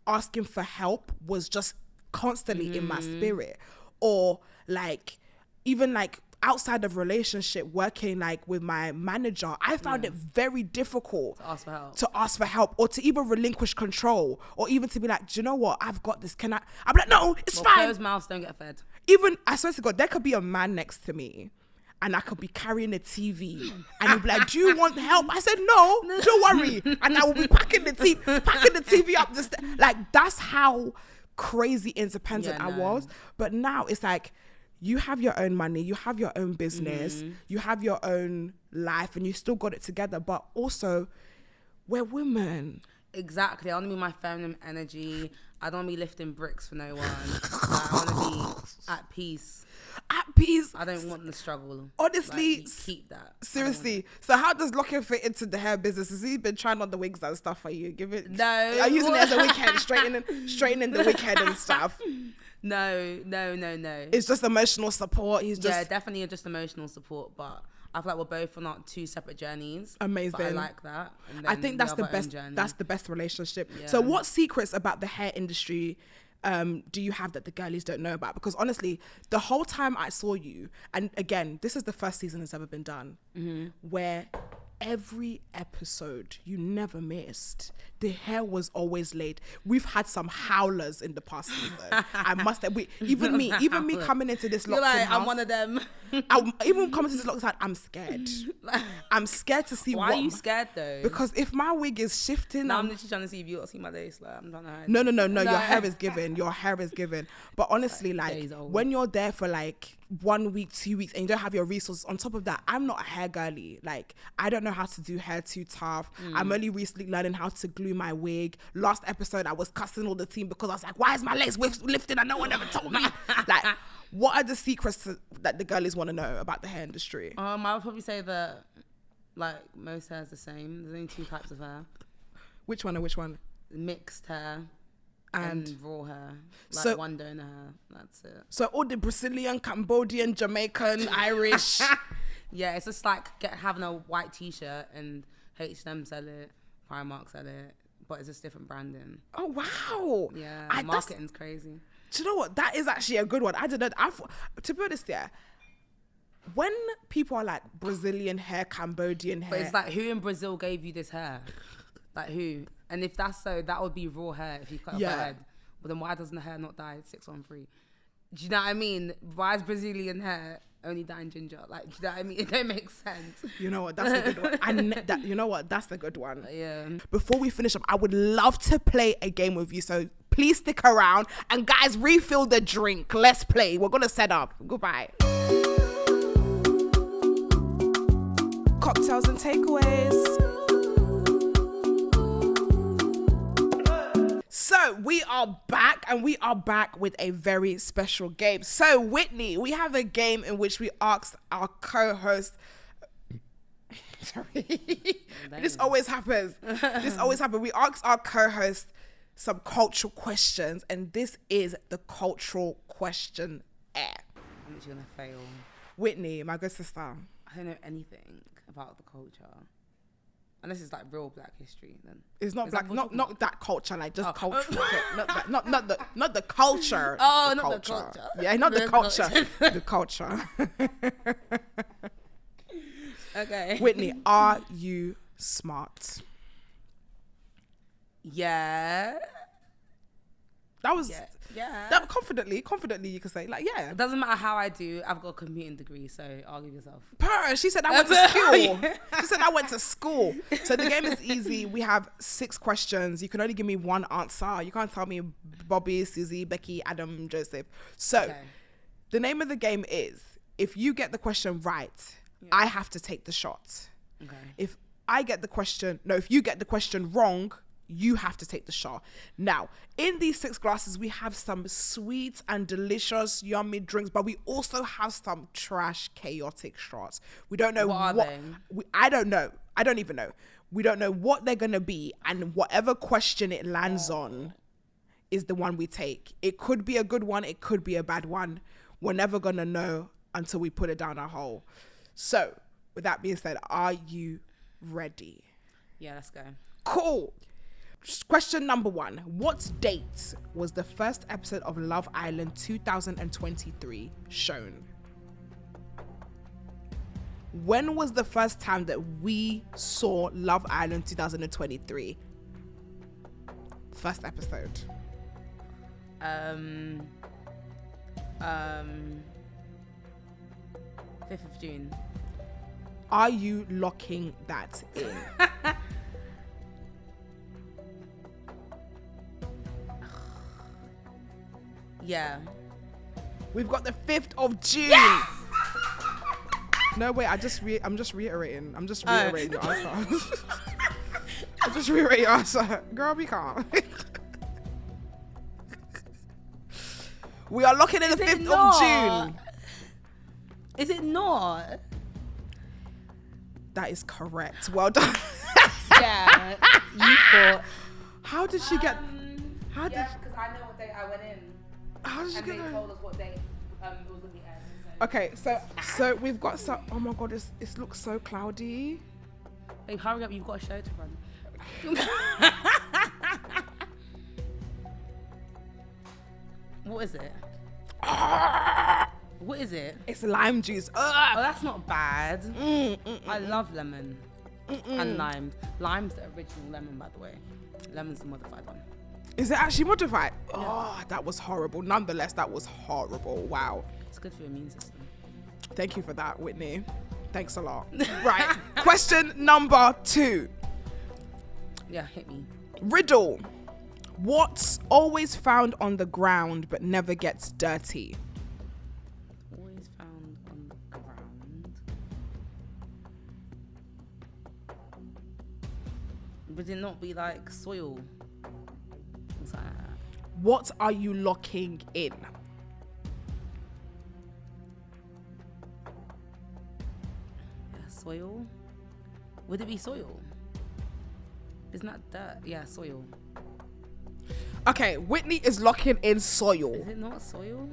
asking for help was just constantly in my spirit, or like even like outside of relationship, working like with my manager, I found it very difficult To ask for help. or to even relinquish control, or even to be like, do you know what, I've got this, can I'm like, no, it's fine. Closed mouths don't get fed. Even, I swear to God, there could be a man next to me and I could be carrying a TV and he'd be like, do you want help? I said, no, don't worry. And I will be packing the TV up. Like, that's how crazy independent I was. But now it's like, you have your own money, you have your own business, you have your own life, and you still got it together. But also, we're women. Exactly. I want to be my feminine energy. I don't want to be lifting bricks for no one. Like, I want to be at peace. At peace. I don't want the struggle. Honestly, Like, keep that. Seriously. So how does locking fit into the hair business? Has he been trying on the wigs and stuff for you? Give it. No. Are you using it as a weekend, straightening the wig head and stuff? No. It's just emotional support. He's just Yeah, definitely just emotional support, but I feel like we're both on our two separate journeys. amazing. But I like that. And I then think we that's have the our own best. journey. That's the best relationship. Yeah. So, what secrets about the hair industry do you have that the girlies don't know about? Because honestly, the whole time I saw you, and again, this is the first season that's ever been done, where every episode you never missed, the hair was always laid. We've had some howlers in the past season. I must have. Even me coming into this You're lockdown like, house, I'm one of them. even coming to this lockdown, I'm scared. I'm scared to see Why are you scared though? Because if my wig is shifting, I'm literally trying to see if you see my lace. Like, I'm trying to hide. No. Your hair is given. Your hair is given. But honestly, like when you're there for like 1 week, 2 weeks, and you don't have your resources. On top of that, I'm not a hair girly. Like, I don't know how to do hair too tough. I'm only recently learning how to glue my wig. Last episode, I was cussing all the team because I was like, why is my lace lifting and no one ever told me? Like, what are the secrets that the girlies want to know about the hair industry? I would probably say that, like, most hair is the same. There's only 2 types of hair. Which one and which one? Mixed hair and raw hair. Like, so, one donor hair. That's it. So all the Brazilian, Cambodian, Jamaican, Irish. Yeah, it's just like having a white t-shirt and H&M sell it, Primark sell it, but it's just different branding. Oh, wow. Yeah, marketing's crazy. Do you know what? That is actually a good one. I didn't know. To be honest, yeah, when people are like Brazilian hair, Cambodian hair. But it's like, who in Brazil gave you this hair? Like, who? And if that's so, that would be raw hair if you cut off your head. But then why doesn't the hair not dye 613? Do you know what I mean? Why is Brazilian hair only dyeing ginger? Like, do you know what I mean? It don't make sense. You know what? That's the good one. You know what? That's the good one. Yeah. Before we finish up, I would love to play a game with you. So please stick around. And guys, refill the drink. Let's play. We're going to set up. Goodbye. Cocktails and takeaways. So we are back, and we are back with a very special game. So Whitney, we have a game in which we asked our co-host. Sorry, this always happens. We asked our co-host some cultural questions, and this is the cultural question air. I'm literally gonna fail. Whitney, my good sister. I don't know anything about the culture. Unless it's like real Black history, then it's not Black. Not that culture, like just culture. not the culture. Oh, not the culture. Yeah, not the culture. The culture. Okay. Whitney, are you smart? Yeah. That was yeah. That confidently you could say, like, yeah. It doesn't matter how I do. I've got a computing degree, so argue yourself. She said I went to school. She said I went to school. So the game is easy. We have 6 questions. You can only give me one answer. You can't tell me Bobby, Susie, Becky, Adam, Joseph. So the name of the game is, if you get the question right, I have to take the shot. Okay. If you get the question wrong, you have to take the shot. Now, in these 6 glasses, we have some sweet and delicious, yummy drinks, but we also have some trash, chaotic shots. We don't know what are they? I don't know. I don't even know. We don't know what they're going to be, and whatever question it lands on is the one we take. It could be a good one. It could be a bad one. We're never going to know until we put it down our hole. So, with that being said, are you ready? Yeah, let's go. Cool. Question number 1. What date was the first episode of Love Island 2023 shown? When was the first time that we saw Love Island 2023? First episode. 5th of June. Are you locking that in? Yeah. We've got the 5th of June. Yes! No, wait, I'm just reiterating. I'm just reiterating your answer. I'm just reiterating your answer. Girl, be calm. We are locking in the 5th of June. Is it not? That is correct. Well done. Yeah. You thought. How did she get... Because I know what day I went in. How did she get And they there? told us what day it was going to be aired. Okay, so we've got some... Oh my God, it looks so cloudy. Babe, hurry up, you've got a show to run. What is it? What is it? It's lime juice. Oh, that's not bad. I love lemon. And limed. Lime's the original lemon, by the way. Lemon's the modified one. Is it actually modified? Yeah. Oh, that was horrible. Nonetheless, that was horrible. Wow. It's good for your immune system. Thank you for that, Whitney. Thanks a lot. Right. Question number 2. Yeah, hit me. Riddle. What's always found on the ground but never gets dirty? Always found on the ground. Would it not be like soil? Things like that. What are you locking in? Yeah, soil. Would it be soil? Isn't that dirt? Yeah, soil. Okay, Whitney is locking in soil. Is it not soil?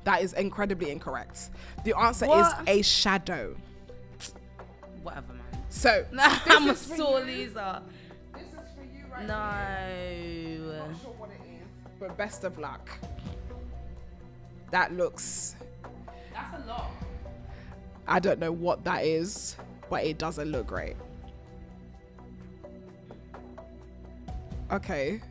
That is incredibly incorrect. The answer What? is a shadow. Whatever, man. So, I'm a sore loser. this is for you right No. Not sure what it is, but best of luck. That looks, That's a lot. I don't know what that is, but it doesn't look great. Okay.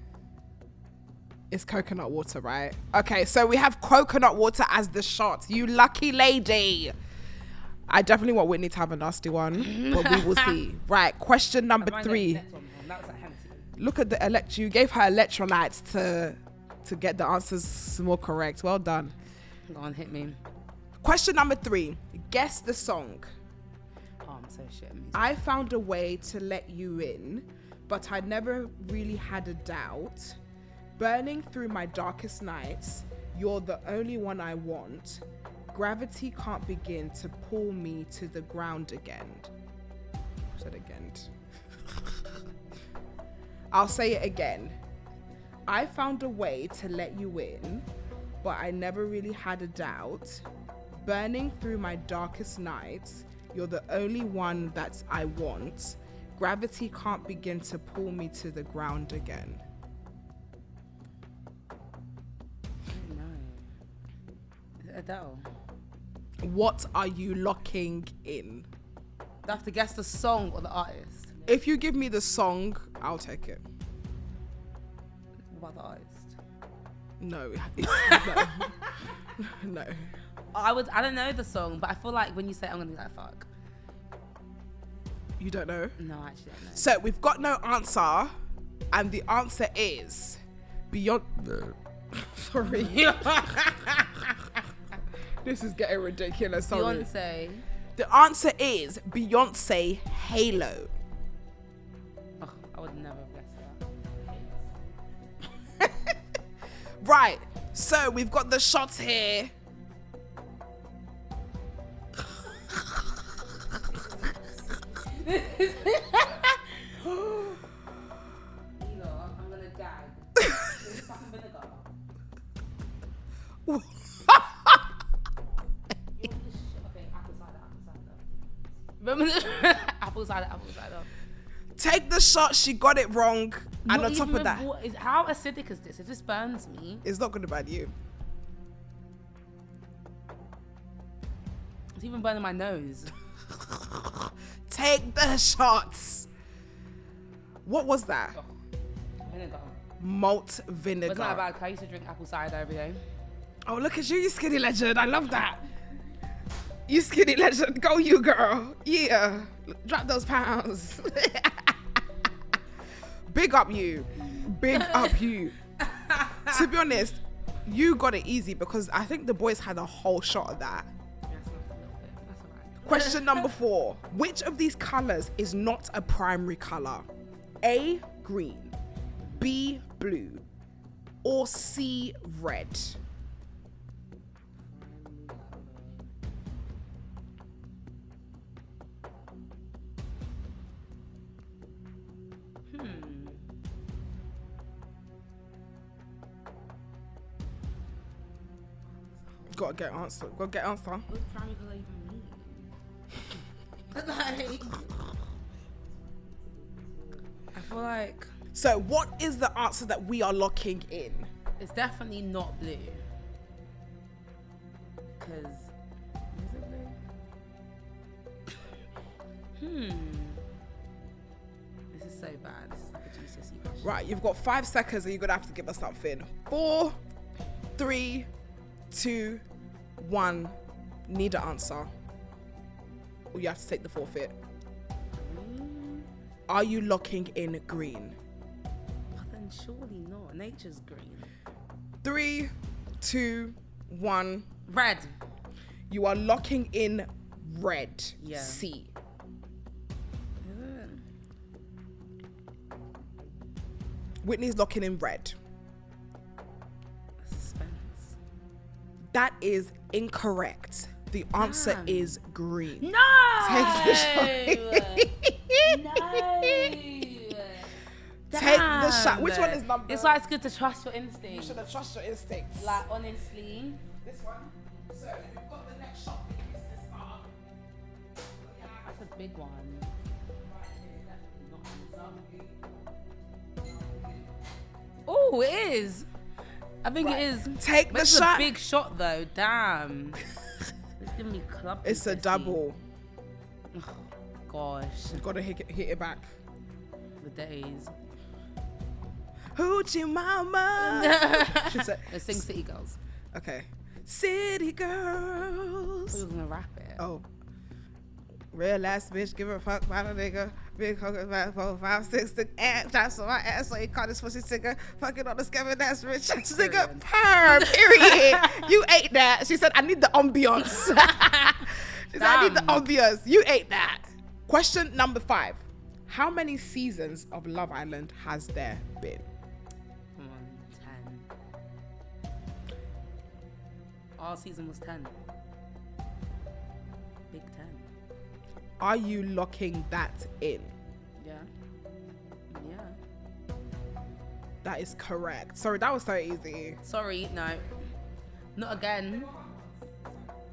It's coconut water, right? Okay, so we have coconut water as the shot. You lucky lady. I definitely want Whitney to have a nasty one, but we will see. Right, question number 3. Look at the you gave her electrolytes to get the answers more correct. Well done. Go on, hit me. Question number 3. Guess the song. Oh, I'm so shit at music. I found a way to let you in, but I never really had a doubt. Burning through my darkest nights, you're the only one I want. Gravity can't begin to pull me to the ground again. I said again. I'll say it again. I found a way to let you in, but I never really had a doubt. Burning through my darkest nights, you're the only one that I want. Gravity can't begin to pull me to the ground again. No. Is it Adele? What are you locking in? I have to guess the song or the artist. If you give me the song, I'll take it. What about the artist? No. No. I don't know the song, but I feel like when you say it, I'm gonna be like, fuck. You don't know? No, I actually don't know. So we've got no answer, and the answer is Beyond. Sorry. This is getting ridiculous. Sorry. Beyonce. The answer is Beyonce Halo. Oh, I would never have guessed that. Right. So we've got the shots here. I'm gonna gag. Fucking vinegar. Okay, apple cider. Remember the apple cider. Take the shot. She got it wrong. And Not on top even of that, how acidic is this? If this burns me, it's not going to burn you. it's even burning my nose. Take the shots. What was that? Vinegar. Malt But vinegar. it's not bad, 'cause I used to drink apple cider every day. Oh, look at you, you skinny legend. I love that. You skinny legend. Go you, girl. Yeah. Drop those pounds. Big up you. Big up you. To be honest, you got it easy because I think the boys had a whole shot of that. Yeah, it's not a little bit. That's alright. Question number 4. Which of these colors is not a primary color? A, green. B, blue. Or C, red. Gotta get answer. Gotta get answer. What does primary colour even mean? Like, I feel like So what is the answer that we are locking in? it's definitely not blue. Cause is it blue? This is so bad. This is like a GCSE question. Right, you've got 5 seconds and you're going to have to give us something. 4, 3, 2, 1. Need an answer. Or you have to take the forfeit. Are you locking in green? But then surely not. Nature's green. 3, 2, 1. Red. You are locking in red. Yeah. C. Whitney's locking in red. Suspense. That is incorrect. The answer Damn. is green. No! Take the shot. No! Take the shot. Which one is number? It's why it's good to trust your You instincts. should have trusted your instincts. Like, honestly. This one. So you've got the next shot for you, sister. That's a big one. Oh, it is. I think Right. it is. Take But the it's shot. a big shot, though. Damn. It's giving me club. It's a PTSD. double. Oh, gosh. You've got to hit it back. The days. Hoochie mama. She said, Let's sing City Girls. okay. City We girls. were gonna rap it. Oh. Real ass bitch, give a fuck about a nigga. Big hooker, 5, 4, 5, 6, stick and shots on my ass, so you call this pussy sicker. Fucking on the scabbard ass rich nigga. Period. Perm, period. You ate that. She said, I need the ambiance. She said, I need the Damn. ambiance. You ate that. Question number 5. How many seasons of Love Island has there been? Come on, 10. Our season was 10. Big 10. Are you locking that in? Yeah. Yeah. That is correct. Sorry, that was so easy. Sorry, no. Not again.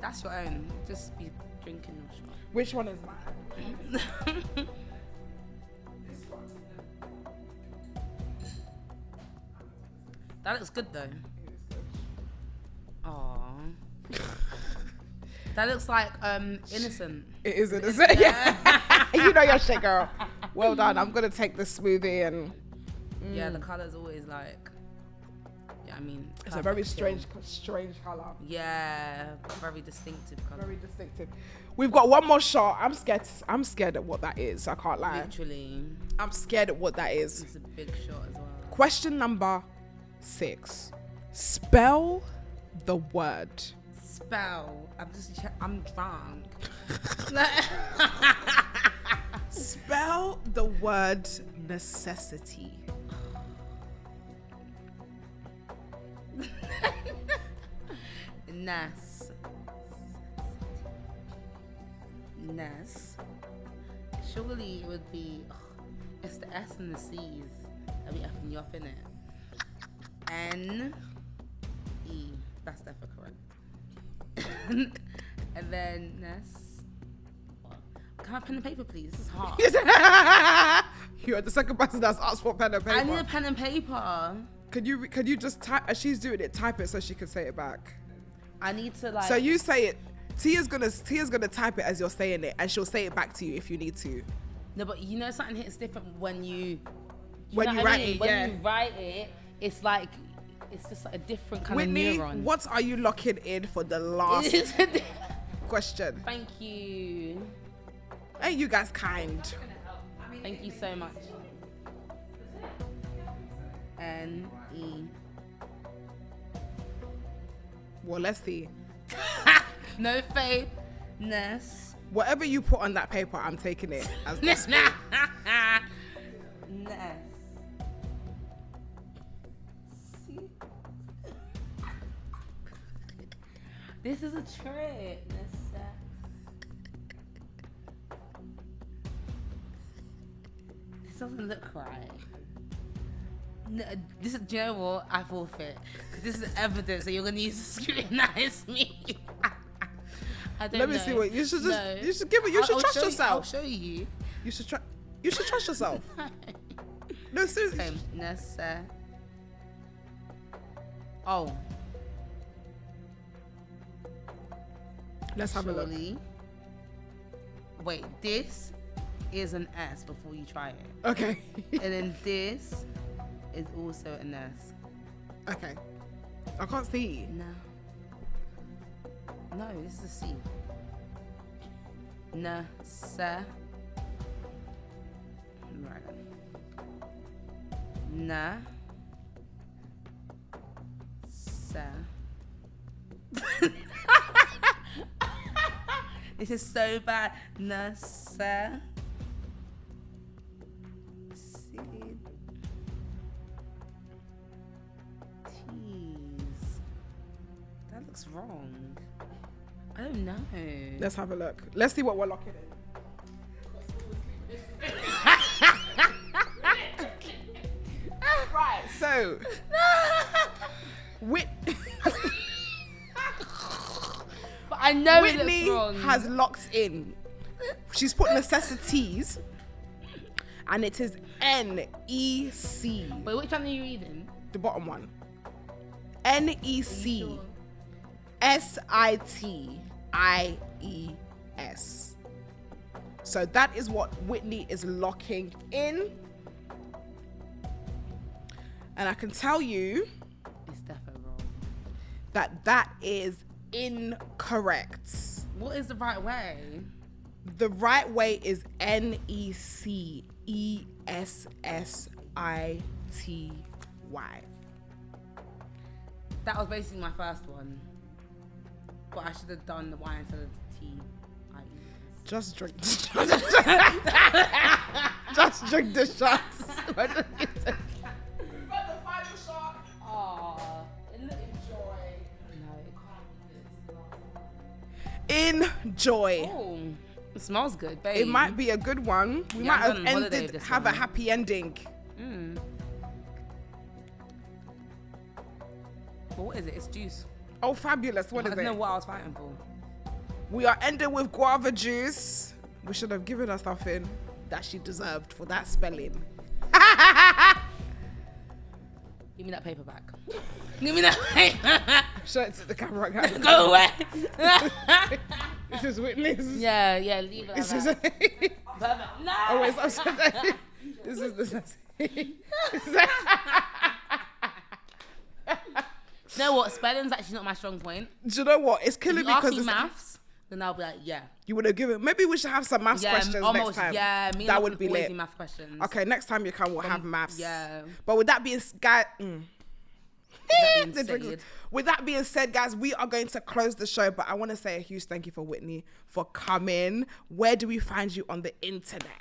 That's your own. Just be drinking your Which one is mine? shot. That looks good though. Aww. That looks like innocent. It is innocent. Yeah. You know your shit, girl. Well done. I'm gonna take the smoothie and Yeah, the colour's always like. Yeah, I mean. it's a very perfect strange color. still. Yeah, very distinctive colour. Very distinctive. We've got one more shot. I'm scared at what that is. I can't lie. Literally, I'm scared at what that is. it's a big shot as well. Question number 6. Spell the word. Spell. I'm drunk. Spell the word necessity. Ness. Ness. Surely it would be. It's the S and the C's. I'll be effing you up in it. N. E. That's definitely correct. And then Ness. Can I have pen and paper, please? This is hard. You are the second person that's asked for pen and paper. I need a pen and paper. Could you just type as she's doing it? Type it so she can say it back. I need to like. So you say it. Tia's gonna type it as you're saying it, and she'll say it back to you if you need to. No, but you know something hits different when you. When know you what I write mean? it, When yeah. you write it, it's like. It's just like a different kind Whitney, of neuron. what are you locking in for the last question? Thank you. Ain't you guys kind? Thank you so much. N-E. Well, let's see. No faith. Ness. Whatever you put on that paper, I'm taking it as gospel. Ness. See? This is a trick. Ness. This doesn't look right. No, this is, do you know what? I forfeit. 'Cause this is evidence that you're gonna use to scrutinize me. I don't Let me know. see what you should just. No. You should give it. You should I'll trust show yourself. I'll show you. You should try. You should trust yourself. No, seriously. Okay, Ness. Oh, Let's have a look. surely. Wait, this is an S before you try it. Okay. And then this is also an S. Okay. I can't see. No, this is a C. Na, sa. Right then. Na. Sa. This is so bad. Na, sa. Si. Tease. That looks wrong. I don't know. Let's have a look. Let's see what we're locking in. Right, so But I know Whitney it looks wrong. has locked in. She's put necessities, and it is NEC. Wait, which one are you reading? The bottom one. NEC SITIES. So that is what Whitney is locking in. And I can tell you It's definitely wrong. that is incorrect. What is the right way? The right way is NECESSITY. That was basically my first one. But I should have done the Y instead of the T. Just drink the shots. Just drink the shots. But the final shot. Oh, enjoy. No, it can't. Enjoy. Oh, it smells good, babe. It might be a good one. We might I'm have going on holiday ended, with this have a one. happy ending. But what is it? It's juice. Oh, fabulous. What I is don't know it? what I was fighting for. We are ending with guava juice. We should have given her something that she deserved for that spelling. Give me that paper back. Give me that paper. Show it to the camera, guys. Go away. This is Whitney's. Yeah, leave it like This is that. Perfect. No. oh wait, I'm sorry. This is the You know what? Spelling's actually not my strong point. Do you know what? It's If killing you me ask because me maths, then I'll be like, yeah. you would have given. Maybe we should have some maths questions next time. Yeah, me that and would be always lit. do math questions. Okay, next time you come, we'll have maths. yeah. But with that being guys, That being the drinks- said. with that being said, guys, we are going to close the show. But I want to say a huge thank you for Whitney for coming. Where do we find you on the internet?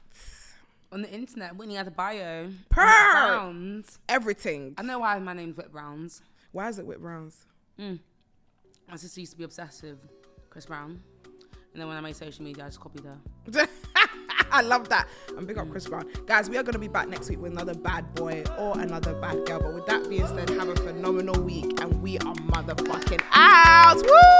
On the internet, Whitney Adebayo. Per- Browns. Everything. I know why my name's Whit Browns. Why is it Whit Browns? My sister used to be obsessed with Chris Brown. And then when I made social media, I just copied her. I love that. And big up Chris Brown. Guys, we are going to be back next week with another bad boy or another bad girl. But with that being said, have a phenomenal week. And we are motherfucking out. Woo!